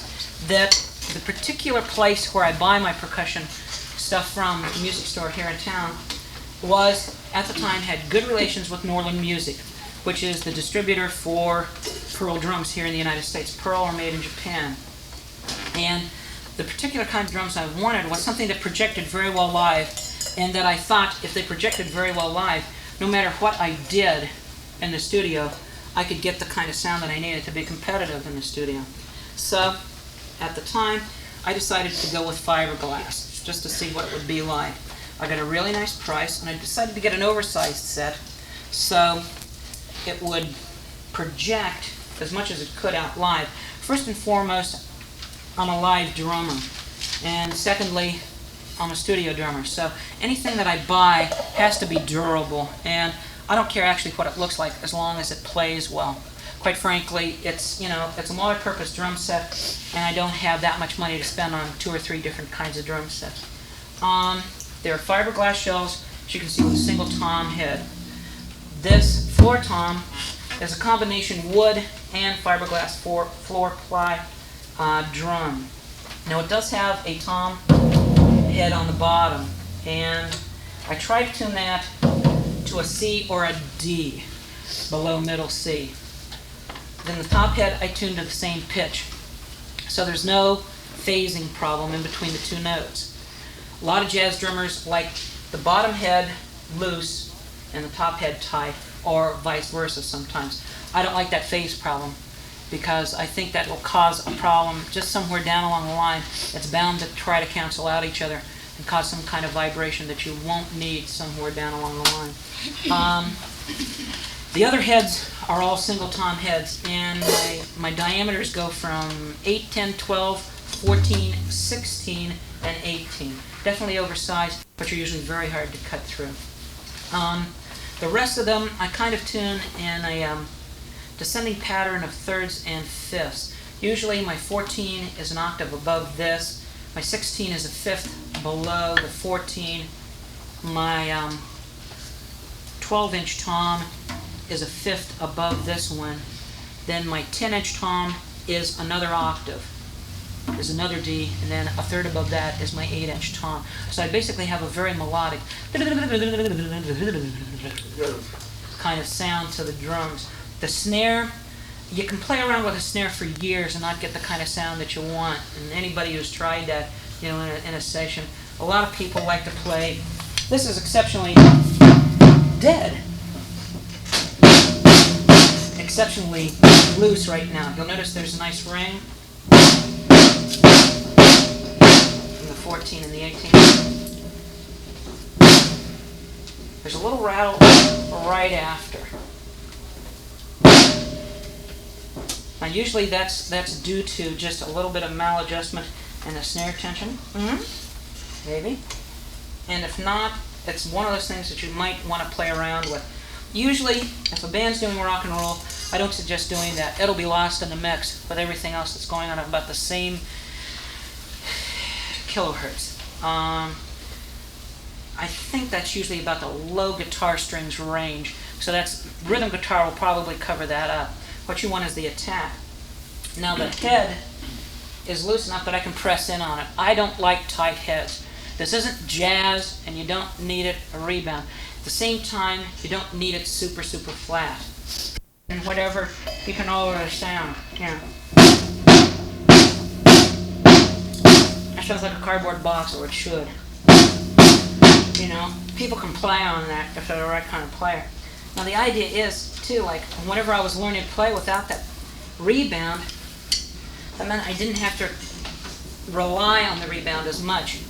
that the particular place where I buy my percussion stuff from, the music store here in town, was, at the time, had good relations with Norland Music, which is the distributor for Pearl drums here in the United States. Pearl are made in Japan. And the particular kind of drums I wanted was something that projected very well live, and that I thought if they projected very well live, no matter what I did in the studio, I could get the kind of sound that I needed to be competitive in the studio. So, at the time, I decided to go with fiberglass, just to see what it would be like. I got a really nice price, and I decided to get an oversized set, so it would project as much as it could out live. First and foremost, I'm a live drummer, and secondly, I'm a studio drummer. So anything that I buy has to be durable, and I don't care actually what it looks like as long as it plays well. Quite frankly, it's a multi-purpose drum set, and I don't have that much money to spend on 2 or 3 different kinds of drum sets. There are fiberglass shells, as you can see, with a single tom head. This floor tom is a combination wood and fiberglass floor ply drum. Now it does have a tom head on the bottom, and I tried to tune that to a C or a D, below middle C. Then the top head I tuned to the same pitch, so there's no phasing problem in between the 2 notes. A lot of jazz drummers like the bottom head loose and the top head tight, or vice versa sometimes. I don't like that phase problem, because I think that will cause a problem just somewhere down along the line. It's bound to try to cancel out each other and cause some kind of vibration that you won't need somewhere down along the line. The other heads are all single tom heads, and my diameters go from 8, 10, 12, 14, 16, and 18. Definitely oversized, but you're usually very hard to cut through. The rest of them I kind of tune in a descending pattern of thirds and fifths. Usually my 14 is an octave above this. My 16 is a fifth below the 14. My 12-inch tom is a fifth above this one. Then my 10-inch tom is another octave, is another D, and then a third above that is my 8-inch tom. So I basically have a very melodic kind of sound to the drums. The snare, you can play around with a snare for years and not get the kind of sound that you want. And anybody who's tried that, you know, in a session, a lot of people like to play. This is exceptionally dead, exceptionally loose right now. You'll notice there's a nice ring from the 14 and the 18. There's a little rattle right after. Now usually that's due to just a little bit of maladjustment in the snare tension, maybe. And if not, it's one of those things that you might want to play around with. Usually, if a band's doing rock and roll, I don't suggest doing that. It'll be lost in the mix with everything else that's going on at about the same kilohertz. I think that's usually about the low guitar strings range. So that's rhythm guitar will probably cover that up. What you want is the attack. Now the head is loose enough that I can press in on it. I don't like tight heads. This isn't jazz, and you don't need it a rebound. At the same time, you don't need it super, super flat. And whatever, you can alter the sound. Yeah. That sounds like a cardboard box, or it should. You know, people can play on that if they're the right kind of player. Now the idea is, too, like whenever I was learning to play without that rebound, that meant I didn't have to rely on the rebound as much.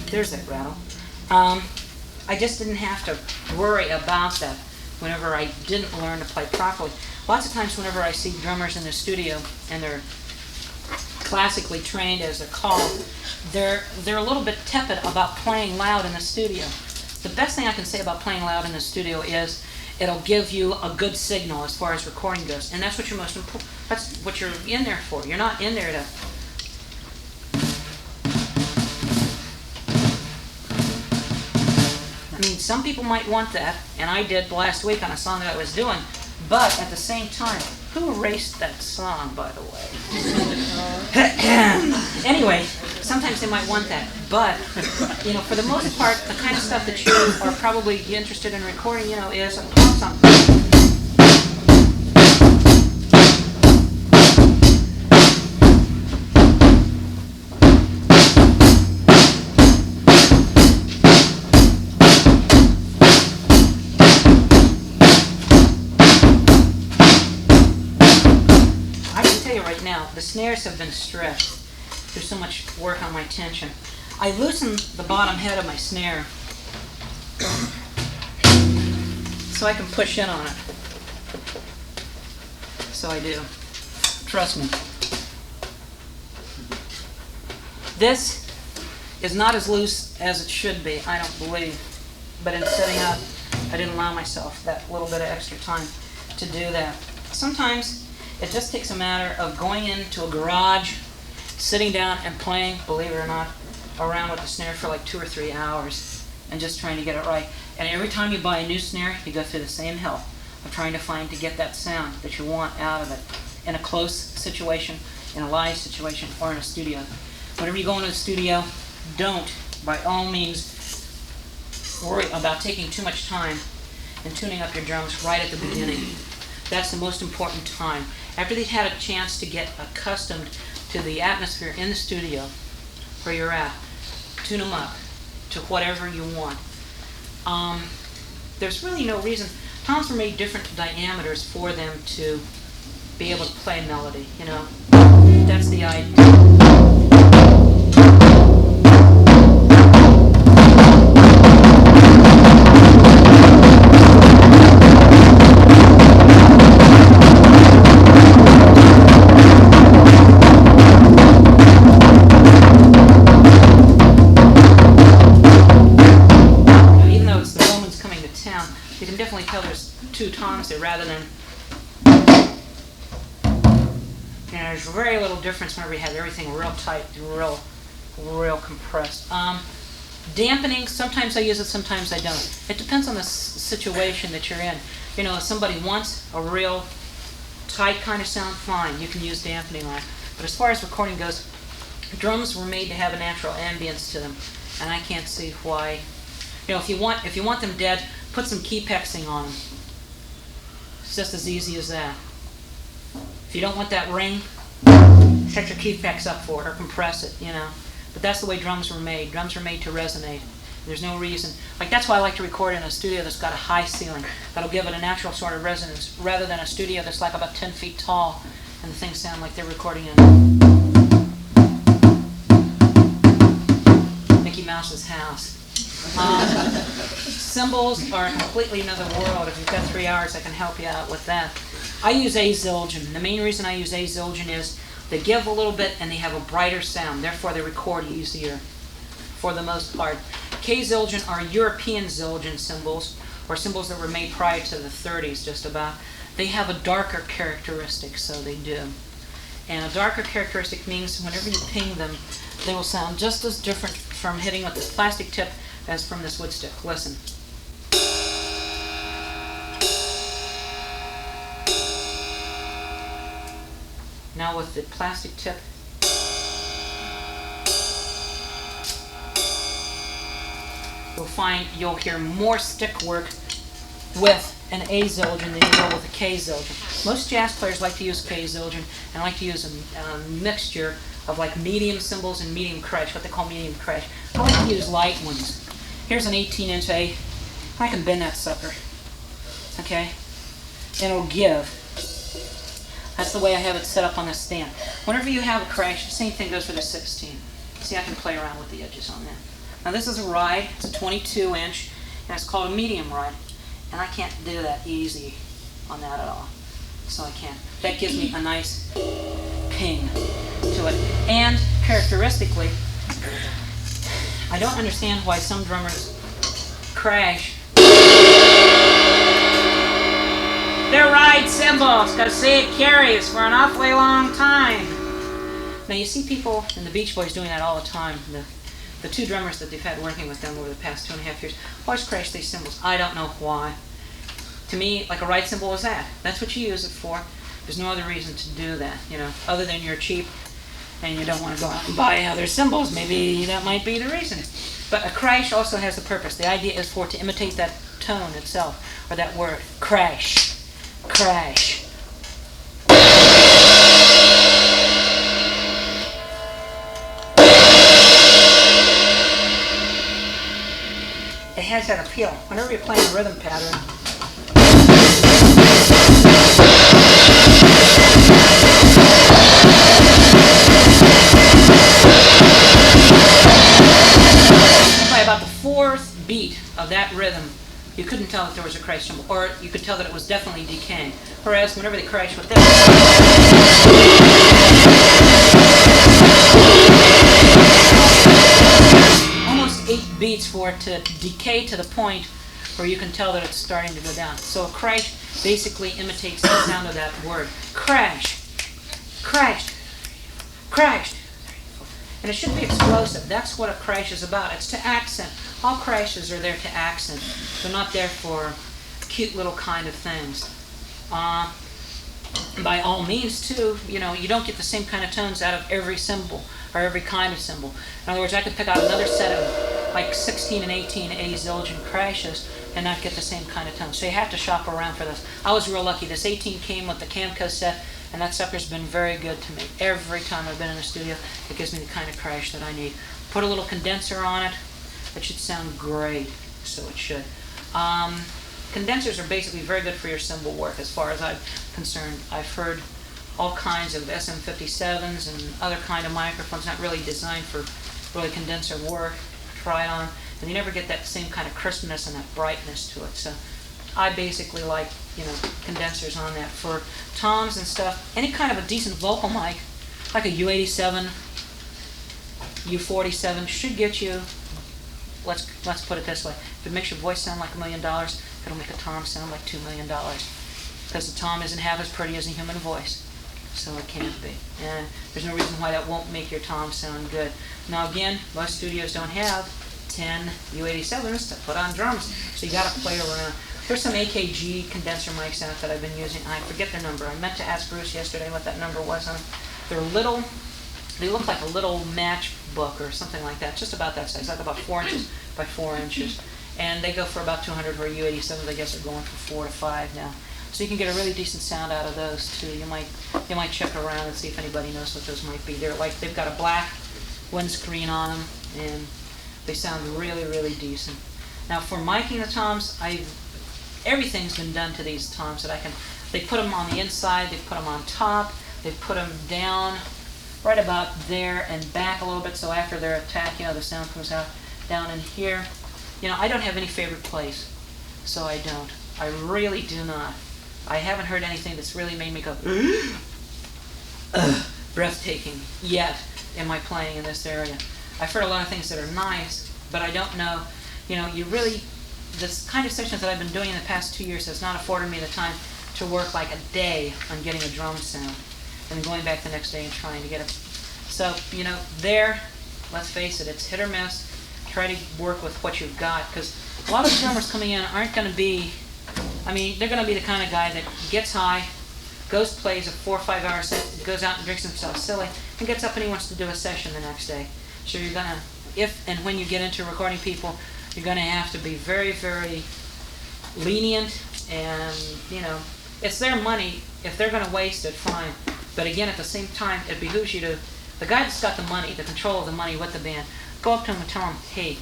There's that rattle. I just didn't have to worry about that whenever I didn't learn to play properly. Lots of times whenever I see drummers in the studio and they're classically trained as they're called, they're a little bit tepid about playing loud in the studio. The best thing I can say about playing loud in the studio is it'll give you a good signal as far as recording goes, and that's what you're that's what you're in there for. You're not in there to I mean, some people might want that, and I did last week on a song that I was doing, but at the same time, who erased that song, by the way? Anyway, sometimes they might want that, but, you know, for the most part, the kind of stuff that you are probably interested in recording, you know, is a pop song. The snares have been stressed. There's so much work on my tension. I loosen the bottom head of my snare so I can push in on it. So I do. Trust me. This is not as loose as it should be, I don't believe. But in setting up, I didn't allow myself that little bit of extra time to do that. Sometimes it just takes a matter of going into a garage, sitting down and playing, believe it or not, around with the snare for like 2 or 3 hours and just trying to get it right. And every time you buy a new snare, you go through the same hell of trying to get that sound that you want out of it in a close situation, in a live situation, or in a studio. Whenever you go into the studio, don't, by all means, worry about taking too much time and tuning up your drums right at the beginning. That's the most important time. After they've had a chance to get accustomed to the atmosphere in the studio where you're at, tune them up to whatever you want. there's really no reason. Toms were made different diameters for them to be able to play melody, you know. That's the idea. You can definitely tell there's two toms there rather than, there's very little difference whenever you have everything real tight and real compressed. Dampening, sometimes I use it, sometimes I don't. It depends on the situation that you're in. You know, if somebody wants a real tight kind of sound, fine, you can use dampening on it. But as far as recording goes, drums were made to have a natural ambience to them, and I can't see why. You know, if you want them dead, put some keypexing on them. It's just as easy as that. If you don't want that ring, set your keypex up for it or compress it, you know. But that's the way drums were made. Drums are made to resonate. There's no reason. Like, that's why I like to record in a studio that's got a high ceiling. That'll give it a natural sort of resonance, rather than a studio that's like about 10 feet tall and the things sound like they're recording in Mickey Mouse's house. Cymbals are completely another world. If you've got 3 hours, I can help you out with that. I use A Zildjian. The main reason I use A Zildjian is they give a little bit and they have a brighter sound. Therefore, they record easier for the most part. K Zildjian are European Zildjian cymbals, or cymbals that were made prior to the 30s, just about. They have a darker characteristic, so they do. And a darker characteristic means whenever you ping them, they will sound just as different from hitting with this plastic tip as from this wood stick. Listen. Now with the plastic tip, you'll hear more stick work with an A Zildjian than you will with a K Zildjian. Most jazz players like to use K Zildjian and like to use a mixture of like medium cymbals and medium crash, what they call medium crash. I like to use light ones. Here's an 18-inch A. I can bend that sucker, okay? And it'll give. That's the way I have it set up on this stand. Whenever you have a crash, the same thing goes for the 16. See, I can play around with the edges on that. Now this is a ride. It's a 22-inch, and it's called a medium ride. And I can't do that easy on that at all. So I can't. That gives me a nice ping to it. And characteristically, I don't understand why some drummers crash their ride cymbals, because see, it carries for an awfully long time. Now you see people in the Beach Boys doing that all the time. The two drummers that they've had working with them over the past 2.5 years always crash these cymbals. I don't know why. To me, like a ride cymbal is that. That's what you use it for. There's no other reason to do that, you know, other than you're cheap and you don't want to go out and buy other cymbals. Maybe that might be the reason. But a crash also has a purpose. The idea is for it to imitate that tone itself, or that word, crash. Crash. It has that appeal. Whenever you're playing a rhythm pattern, by about the 4th beat of that rhythm, you couldn't tell that there was a crash cymbal, or you could tell that it was definitely decaying. Whereas whenever they crash with this, almost 8 beats for it to decay to the point where you can tell that it's starting to go down. So a crash basically imitates the sound of that word. Crash, crashed, crashed. And it should be explosive. That's what a crash is about. It's to accent. All crashes are there to accent. They're not there for cute little kind of things. By all means, too, you know, you don't get the same kind of tones out of every cymbal or every kind of cymbal. In other words, I could pick out another set of like 16 and 18 A Zildjian crashes and not get the same kind of tone. So you have to shop around for this. I was real lucky. This 18 came with the cam cassette, and that sucker's been very good to me. Every time I've been in the studio, it gives me the kind of crash that I need. Put a little condenser on it. It should sound great, so it should. condensers are basically very good for your cymbal work as far as I'm concerned. I've heard all kinds of SM57s and other kind of microphones not really designed for really condenser work. Try it on, and you never get that same kind of crispness and that brightness to it. So I basically like, condensers on that. For toms and stuff, any kind of a decent vocal mic, like a U87, U47, should get you, let's put it this way, if it makes your voice sound like $1 million, it'll make a tom sound like $2 million. Because the tom isn't half as pretty as a human voice. So it can't be. And there's no reason why that won't make your tom sound good. Now again, most studios don't have 10 U87s to put on drums, so you got to play around. There's some AKG condenser mics out that I've been using. I forget their number. I meant to ask Bruce yesterday what that number was on. They're little. They look like a little matchbook or something like that, just about that size, like about 4 inches by 4 inches. And they go for about 200, where U87s, I guess, are going for 4 to 5 now. So you can get a really decent sound out of those too. You might check around and see if anybody knows what those might be. They've got a black windscreen on them, and they sound really, really decent. Now for miking the toms, everything's been done to these toms that I can. They put them on the inside, they put them on top, they put them down right about there and back a little bit, so after their attack, the sound comes out down in here. I don't have any favorite place, so I don't. I really do not. I haven't heard anything that's really made me go breathtaking yet in my playing in this area. I've heard a lot of things that are nice, but I don't know. This kind of sessions that I've been doing in the past 2 years has not afforded me the time to work like a day on getting a drum sound and going back the next day and trying to get it. So, let's face it, it's hit or miss. Try to work with what you've got, because a lot of drummers coming in aren't going to be, they're going to be the kind of guy that gets high, plays a 4 or 5 hour set, goes out and drinks himself silly, and gets up and he wants to do a session the next day. So you're going to, if and when you get into recording people, you're going to have to be very, very lenient, and, it's their money. If they're going to waste it, fine. But again, at the same time, it behooves you to, the guy that's got the money, the control of the money with the band, go up to him and tell him, hey,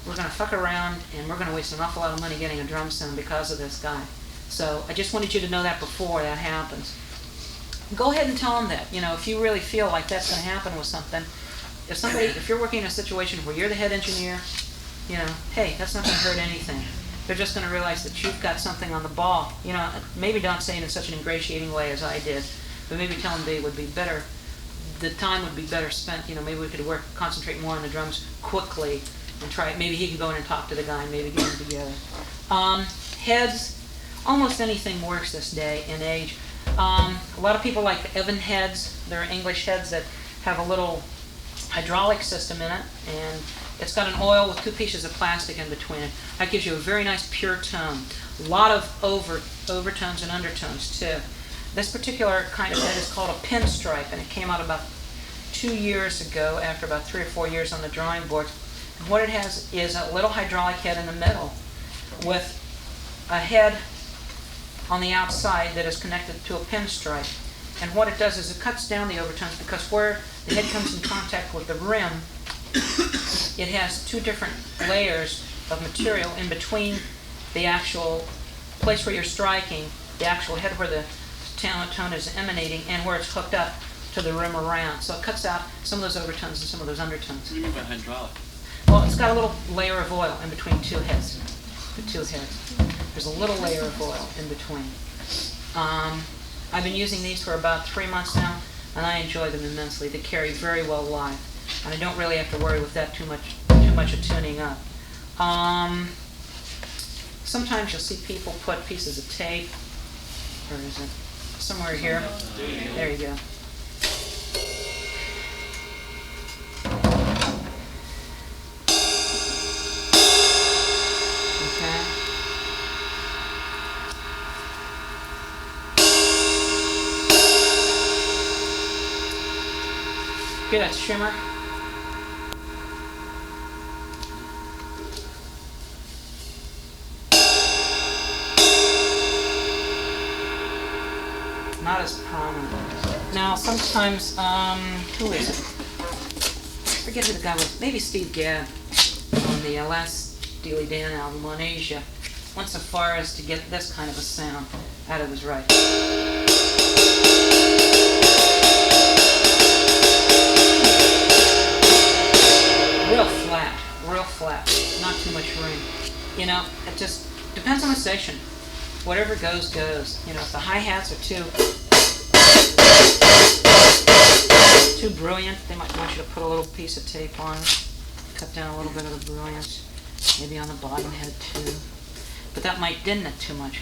we're going to fuck around and we're going to waste an awful lot of money getting a drum sound because of this guy. So I just wanted you to know that before that happens. Go ahead and tell them that. If you really feel like that's going to happen with something, if you're working in a situation where you're the head engineer, hey, that's not going to hurt anything. They're just going to realize that you've got something on the ball. Maybe don't say it in such an ingratiating way as I did, but maybe tell them they would be better. The time would be better spent. Maybe we could concentrate more on the drums quickly and try. Maybe he could go in and talk to the guy and maybe get them together. Heads, almost anything works this day and age. A lot of people like the Evan heads. They're English heads that have a little hydraulic system in it, and it's got an oil with 2 pieces of plastic in between it. That gives you a very nice pure tone. A lot of overtones and undertones too. This particular kind of head is called a pinstripe, and it came out about 2 years ago after about 3 or 4 years on the drawing board. And what it has is a little hydraulic head in the middle with a head on the outside that is connected to a pinstripe. And what it does is it cuts down the overtones, because where the head comes in contact with the rim, it has 2 different layers of material in between the actual place where you're striking, the actual head where the tone is emanating, and where it's hooked up to the rim around. So it cuts out some of those overtones and some of those undertones. What do you mean by hydraulic? Well, it's got a little layer of oil in between 2 heads. The 2 heads. There's a little layer of oil in between. I've been using these for about 3 months now, and I enjoy them immensely. They carry very well live, and I don't really have to worry with that too much of tuning up. Sometimes you'll see people put pieces of tape, or is it somewhere here? There you go. Hear that shimmer? Not as prominent. Now, sometimes, who is it? I forget who the guy was. Maybe Steve Gadd on the last Steely Dan album on Asia. went so far as to get this kind of a sound out of his right. Real flat, not too much room. You know, it just depends on the station. Whatever goes, goes. You know, if the hi-hats are too brilliant, they might want you to put a little piece of tape on it, cut down a little bit of the brilliance, maybe on the bottom head too. But that might deaden it too much.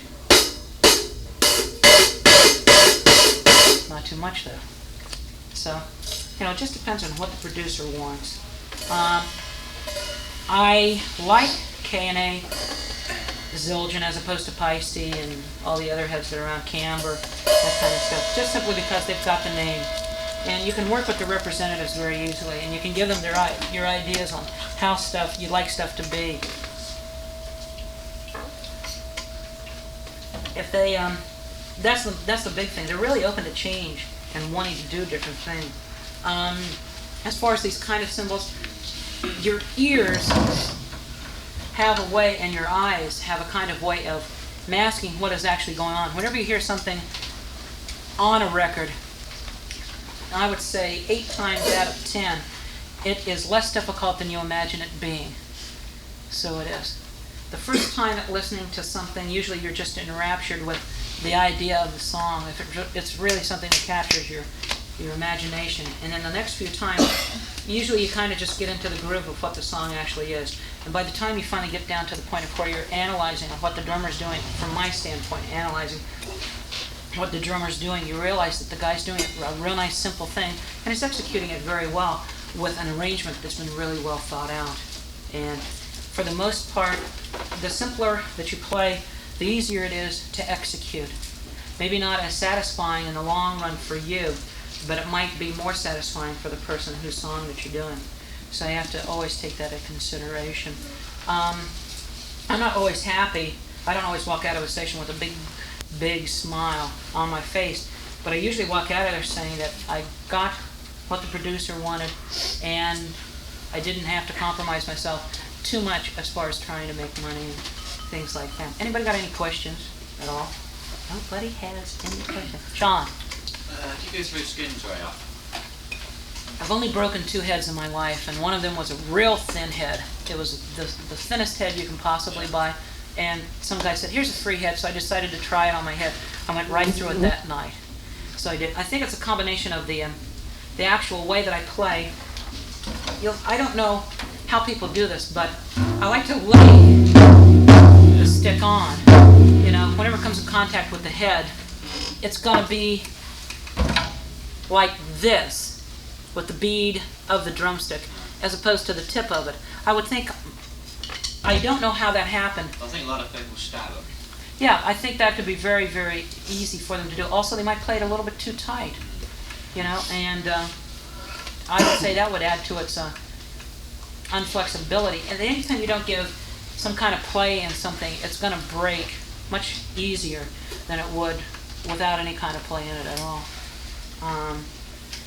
Not too much though. So, you know, it just depends on what the producer wants. I like K&A Zildjian as opposed to Peisty and all the other heads that are around, Camber, that kind of stuff, just simply because they've got the name. And you can work with the representatives very easily, and you can give them your ideas on how you'd like stuff to be. If they, that's the big thing. They're really open to change and wanting to do different things. As far as these kind of cymbals, your ears have a way, and your eyes have a kind of way of masking what is actually going on. Whenever you hear something on a record, I would say 8 times out of 10, it is less difficult than you imagine it being. So it is. The first time that listening to something, usually you're just enraptured with the idea of the song. If it's really something that captures your imagination. And then the next few times, usually you kind of just get into the groove of what the song actually is. And by the time you finally get down to the point of where you're analyzing what the drummer's doing, from my standpoint, analyzing what the drummer's doing, you realize that the guy's doing a real nice simple thing, and he's executing it very well with an arrangement that's been really well thought out. And for the most part, the simpler that you play, the easier it is to execute. Maybe not as satisfying in the long run for you, but it might be more satisfying for the person whose song that you're doing. So you have to always take that into consideration. I'm not always happy. I don't always walk out of a station with a big smile on my face, but I usually walk out of there saying that I got what the producer wanted, and I didn't have to compromise myself too much as far as trying to make money and things like that. Anybody got any questions at all? Nobody has any questions. Sean? Do you go through skins very often? I've only broken 2 heads in my life, and one of them was a real thin head. It was the thinnest head you can possibly buy, and some guy said, here's a free head, so I decided to try it on my head. I went right through it that night. So I did. I think it's a combination of the actual way that I play. I don't know how people do this, but I like to lay the stick on. You know, whenever it comes in contact with the head, it's going to be like this, with the bead of the drumstick, as opposed to the tip of it. I would think, I don't know how that happened. I think a lot of people stab them. Yeah, I think that could be very, very easy for them to do. Also, they might play it a little bit too tight, you know, and I would say that would add to its unflexibility. And anytime you don't give some kind of play in something, it's going to break much easier than it would without any kind of play in it at all.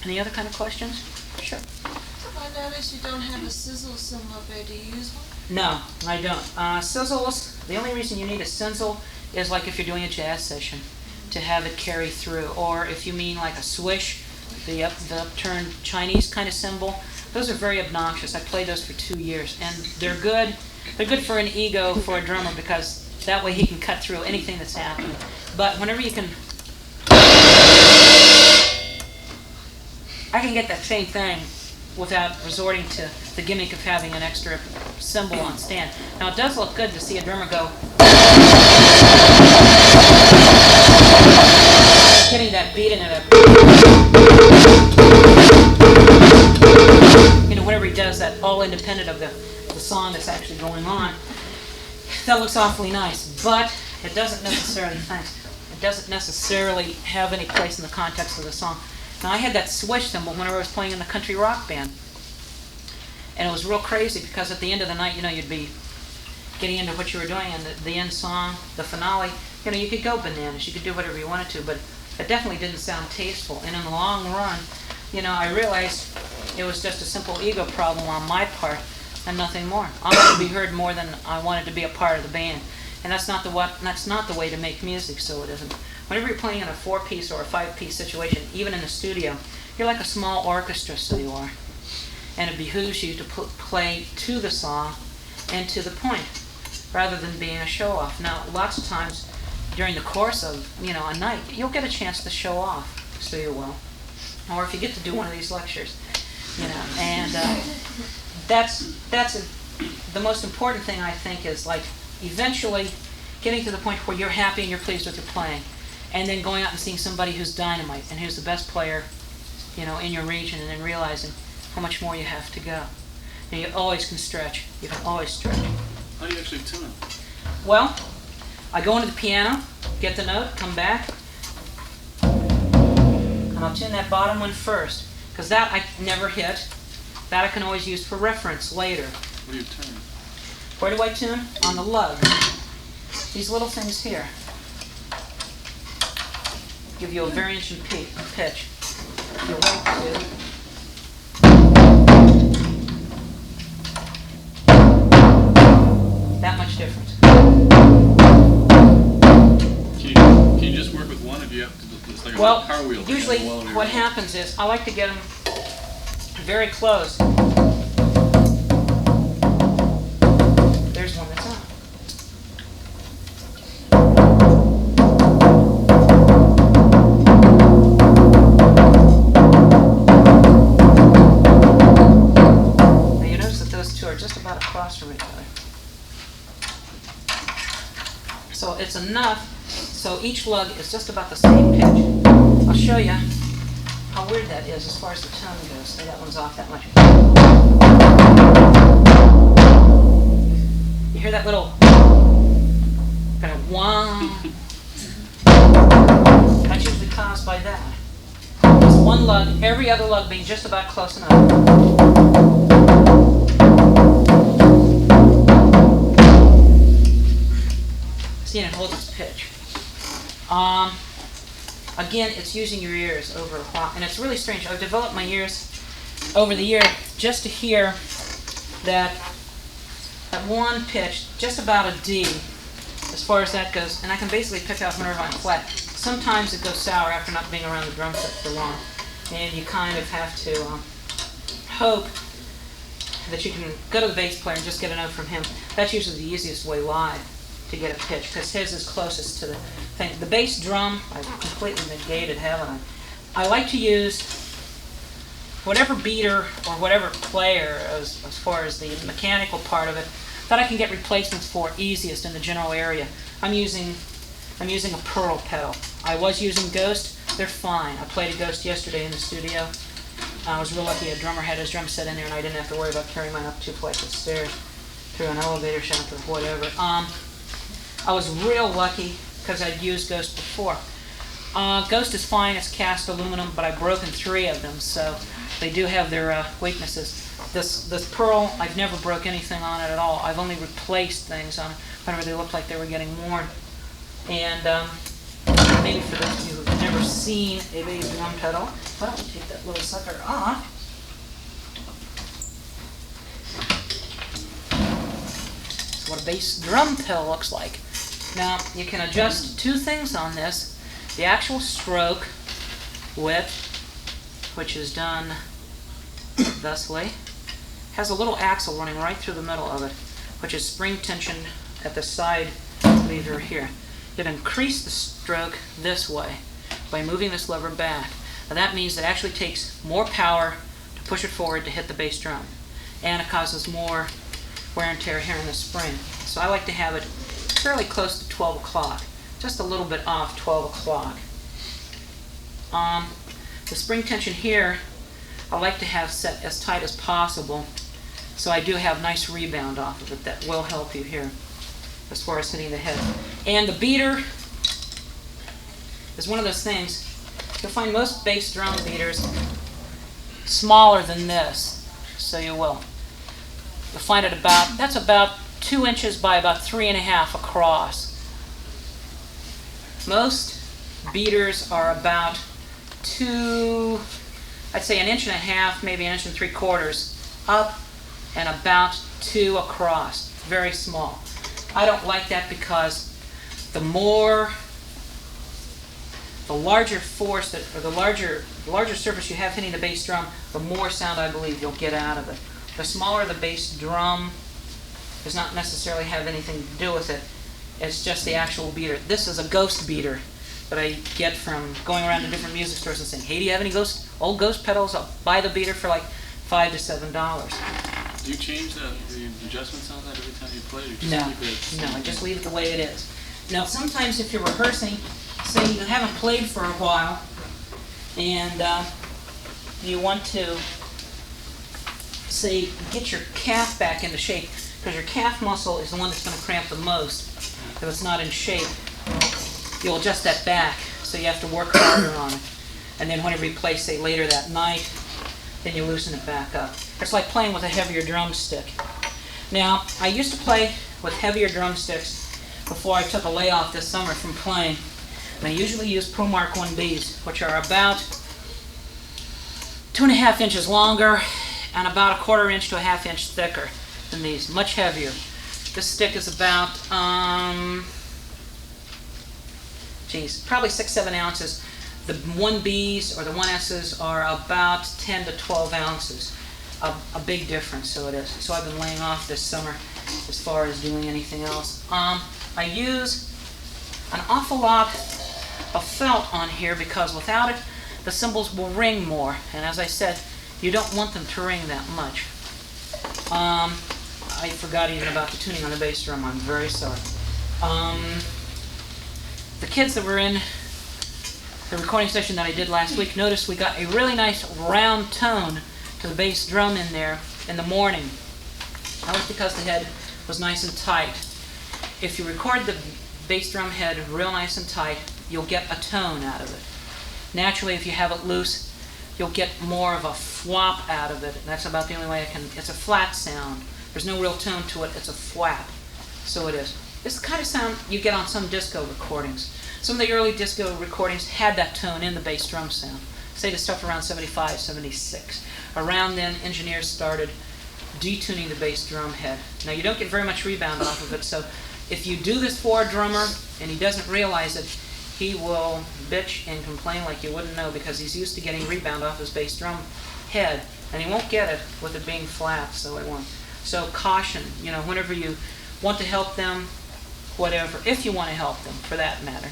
Any other kind of questions? Sure. I noticed you don't have a sizzle cymbal up there. Do you use one? No, I don't. Sizzles, the only reason you need a sizzle is like if you're doing a jazz session, to have it carry through. Or if you mean like a swish, the upturned Chinese kind of cymbal, those are very obnoxious. I played those for 2 years, and they're good. They're good for an ego, for a drummer, because that way he can cut through anything that's happening. But whenever you can, I can get that same thing without resorting to the gimmick of having an extra cymbal on stand. Now it does look good to see a drummer go, getting that beat in it. You know, whatever he does, that all independent of the song that's actually going on. That looks awfully nice, but it doesn't necessarily, it doesn't necessarily have any place in the context of the song. Now, I had that swish cymbal whenever I was playing in the country rock band. And it was real crazy because at the end of the night, you know, you'd be getting into what you were doing, and the end song, the finale, you know, you could go bananas, you could do whatever you wanted to, but it definitely didn't sound tasteful. And in the long run, you know, I realized it was just a simple ego problem on my part and nothing more. I wanted to be heard more than I wanted to be a part of the band. And that's not the way to make music, so it isn't. Whenever you're playing in a 4-piece or a 5-piece situation, even in a studio, you're like a small orchestra, so you are. And it behooves you to play to the song and to the point, rather than being a show-off. Now, lots of times during the course of a night, you'll get a chance to show off, so you will. Or if you get to do one of these lectures, and that's the most important thing, I think, is like eventually getting to the point where you're happy and you're pleased with your playing, and then going out and seeing somebody who's dynamite and who's the best player, in your region, and then realizing how much more you have to go. And you always can stretch. You can always stretch. How do you actually tune it? Well, I go into the piano, get the note, come back, and I'll tune that bottom one first, because that I never hit. That I can always use for reference later. What do you tune? Where do I tune? On the lug. These little things here give you a variance in pitch. If you like to. That much difference. Can you just work with one if you have to? It's like a car wheel. Usually what happens is I like to get them very close. There's one that's on. Now you notice that those two are just about across from each other. So it's enough, so each lug is just about the same pitch. I'll show you how weird that is as far as the tone goes. Say that one's off that much. You hear that little kind of wah? That's usually caused by that. It's one lug, every other lug being just about close enough. See, and it holds its pitch. Again, it's using your ears over a while, and it's really strange. I've developed my ears over the year just to hear that one pitch, just about a D, as far as that goes, and I can basically pick out whenever I'm flat. Sometimes it goes sour after not being around the drum set for long, and you kind of have to hope that you can go to the bass player and just get a note from him. That's usually the easiest way live to get a pitch, because his is closest to the thing. The bass drum, I've completely negated, haven't I? I like to use whatever beater or whatever player, as far as the mechanical part of it, that I can get replacements for easiest in the general area. I'm using a Pearl pedal. I was using Ghost. They're fine. I played a Ghost yesterday in the studio. I was real lucky. A drummer had his drum set in there, and I didn't have to worry about carrying mine up 2 flights of stairs through an elevator shaft or whatever. I was real lucky because I'd used Ghost before. Ghost is fine, it's cast aluminum, but I've broken 3 of them, so they do have their weaknesses. This Pearl, I've never broke anything on it at all. I've only replaced things on it whenever they looked like they were getting worn. And maybe for those of you who've never seen a bass drum pedal, why don't we take that little sucker off. That's what a bass drum pedal looks like. Now, you can adjust 2 things on this. The actual stroke width, which is done thusly, has a little axle running right through the middle of it, which is spring tensioned at the side lever here. You can increase the stroke this way by moving this lever back. Now that means it actually takes more power to push it forward to hit the bass drum, and it causes more wear and tear here in the spring. So I like to have it fairly close to 12 o'clock, just a little bit off 12 o'clock. The spring tension here I like to have set as tight as possible, so I do have nice rebound off of it. That will help you here as far as hitting the head. And the beater is one of those things. You'll find most bass drum beaters smaller than this, so you will. You'll find it that's about 2 inches by about 3.5 across. Most beaters are about 2, I'd say 1.5 inches, maybe 1 3/4 up, and about 2 across. Very small. I don't like that because the larger force or the larger surface you have hitting the bass drum, the more sound I believe you'll get out of it. The smaller the bass drum does not necessarily have anything to do with it. It's just the actual beater. This is a ghost beater that I get from going around to different music stores and saying, hey, do you have any old ghost pedals? I'll buy the beater for like $5 to $7. Do you change the adjustments on that every time you play? Or you just No, keep it? no, I just leave it the way it is. Now, sometimes if you're rehearsing, say you haven't played for a while, and you want to, say, get your calf back into shape, because your calf muscle is the one that's going to cramp the most if it's not in shape. You'll adjust that back, so you have to work harder on it. And then whenever you play, say, later that night, then you loosen it back up. It's like playing with a heavier drumstick. Now, I used to play with heavier drumsticks before I took a layoff this summer from playing. And I usually use Pro Mark 1Bs, which are about 2.5 inches longer and about 1/4 inch to a 1/2 inch thicker than these, much heavier. This stick is about, probably 6-7 ounces. The 1Bs or the 1Ss are about 10 to 12 ounces. A big difference, so it is. So I've been laying off this summer as far as doing anything else. I use an awful lot of felt on here because without it, the cymbals will ring more. And as I said, you don't want them to ring that much. I forgot even about the tuning on the bass drum. I'm very sorry. The kids that were in the recording session that I did last week noticed we got a really nice round tone to the bass drum in there in the morning. That was because the head was nice and tight. If you record the bass drum head real nice and tight, you'll get a tone out of it. Naturally, if you have it loose, you'll get more of a flop out of it. That's about the only way I can. It's a flat sound. There's no real tone to it. It's a flap. So it is. It's the kind of sound you get on some disco recordings. Some of the early disco recordings had that tone in the bass drum sound. Say the stuff around 75, 76. Around then, engineers started detuning the bass drum head. Now, you don't get very much rebound off of it, so if you do this for a drummer and he doesn't realize it, he will bitch and complain like you wouldn't know because he's used to getting rebound off his bass drum head, and he won't get it with it being flat, so it won't. So caution, whenever you want to help them, whatever, if you want to help them, for that matter.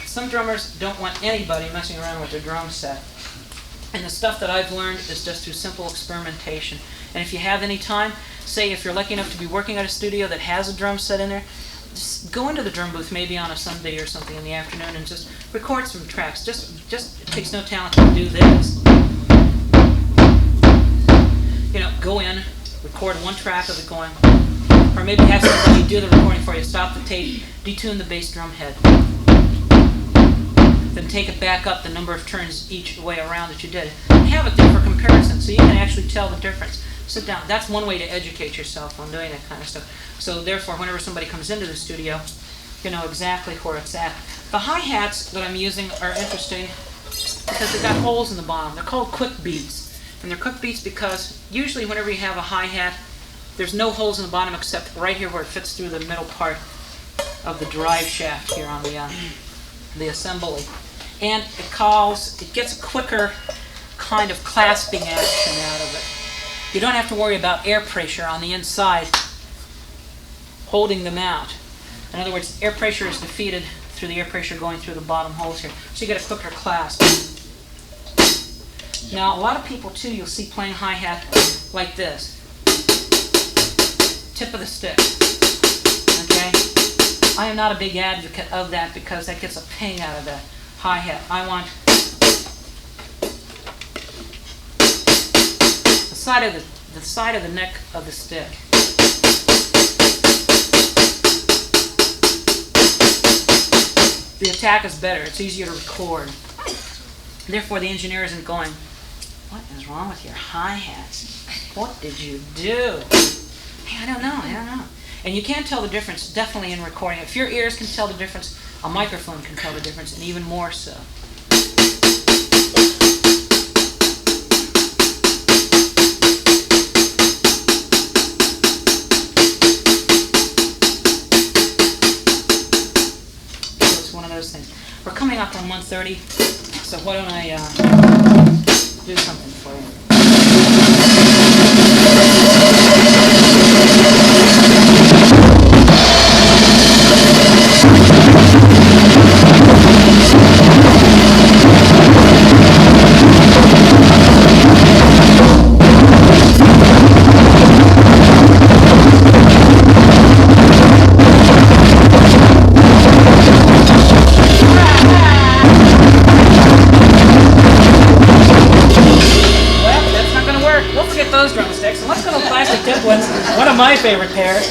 Some drummers don't want anybody messing around with their drum set. And the stuff that I've learned is just through simple experimentation. And if you have any time, say if you're lucky enough to be working at a studio that has a drum set in there, just go into the drum booth maybe on a Sunday or something in the afternoon and just record some tracks. Just it takes no talent to do this. Go in, record one track of it going, or maybe have somebody do the recording for you. Stop the tape, detune the bass drum head. Then take it back up the number of turns each way around that you did. And have it there for comparison so you can actually tell the difference. Sit down. That's one way to educate yourself on doing that kind of stuff. So therefore, whenever somebody comes into the studio, you know exactly where it's at. The hi-hats that I'm using are interesting because they've got holes in the bottom. They're called quick beats. And they're quick beats because usually whenever you have a hi-hat, there's no holes in the bottom except right here where it fits through the middle part of the drive shaft here on the assembly. And it gets a quicker kind of clasping action out of it. You don't have to worry about air pressure on the inside holding them out. In other words, air pressure is defeated through the air pressure going through the bottom holes here. So you get a quicker clasp. Now, a lot of people, too, you'll see playing hi-hat like this. Tip of the stick. Okay? I am not a big advocate of that because that gets a ping out of the hi-hat. I want the side of the neck of the stick. The attack is better. It's easier to record. Therefore, the engineer isn't going, what is wrong with your hi-hats? What did you do? Hey, I don't know. And you can't tell the difference, definitely in recording. If your ears can tell the difference, a microphone can tell the difference, and even more so. those things. We're coming up on 1:30, so why don't I do something for you? Those drumsticks, and let's go to plastic tip ones, one of my favorite pairs.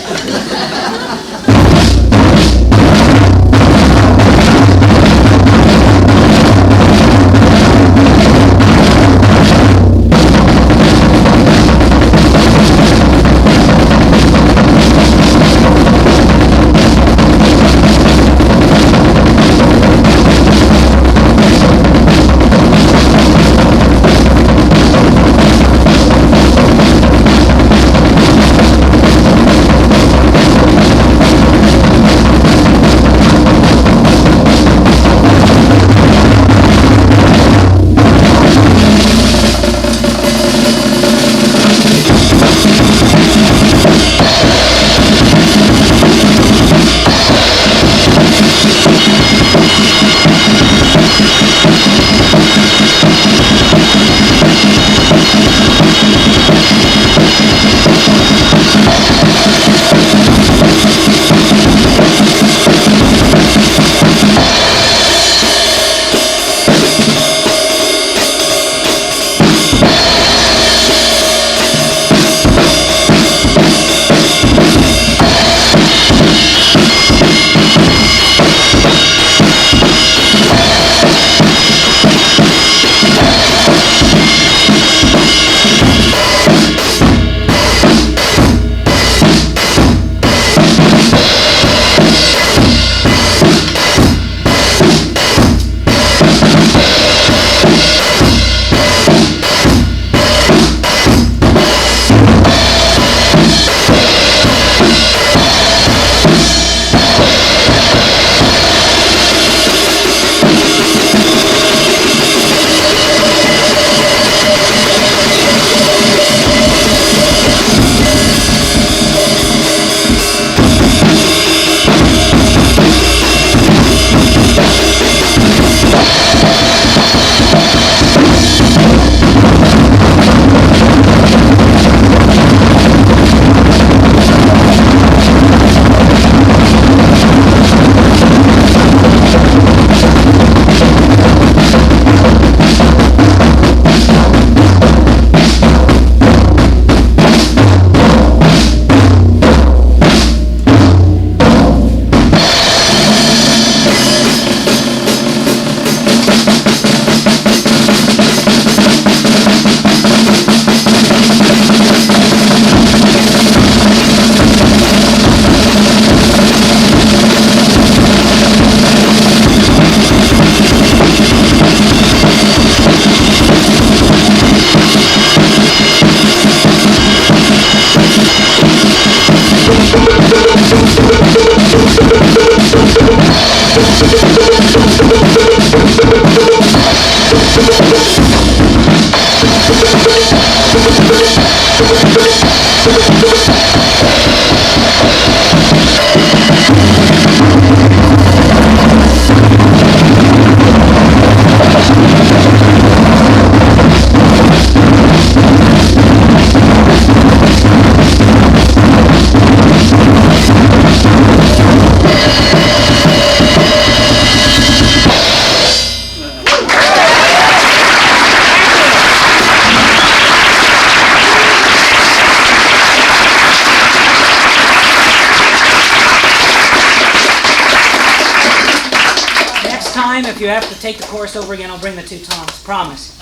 If you have to take the course over again, I'll bring the two toms. Promise.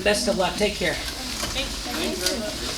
Best of luck. Take care. Thank you.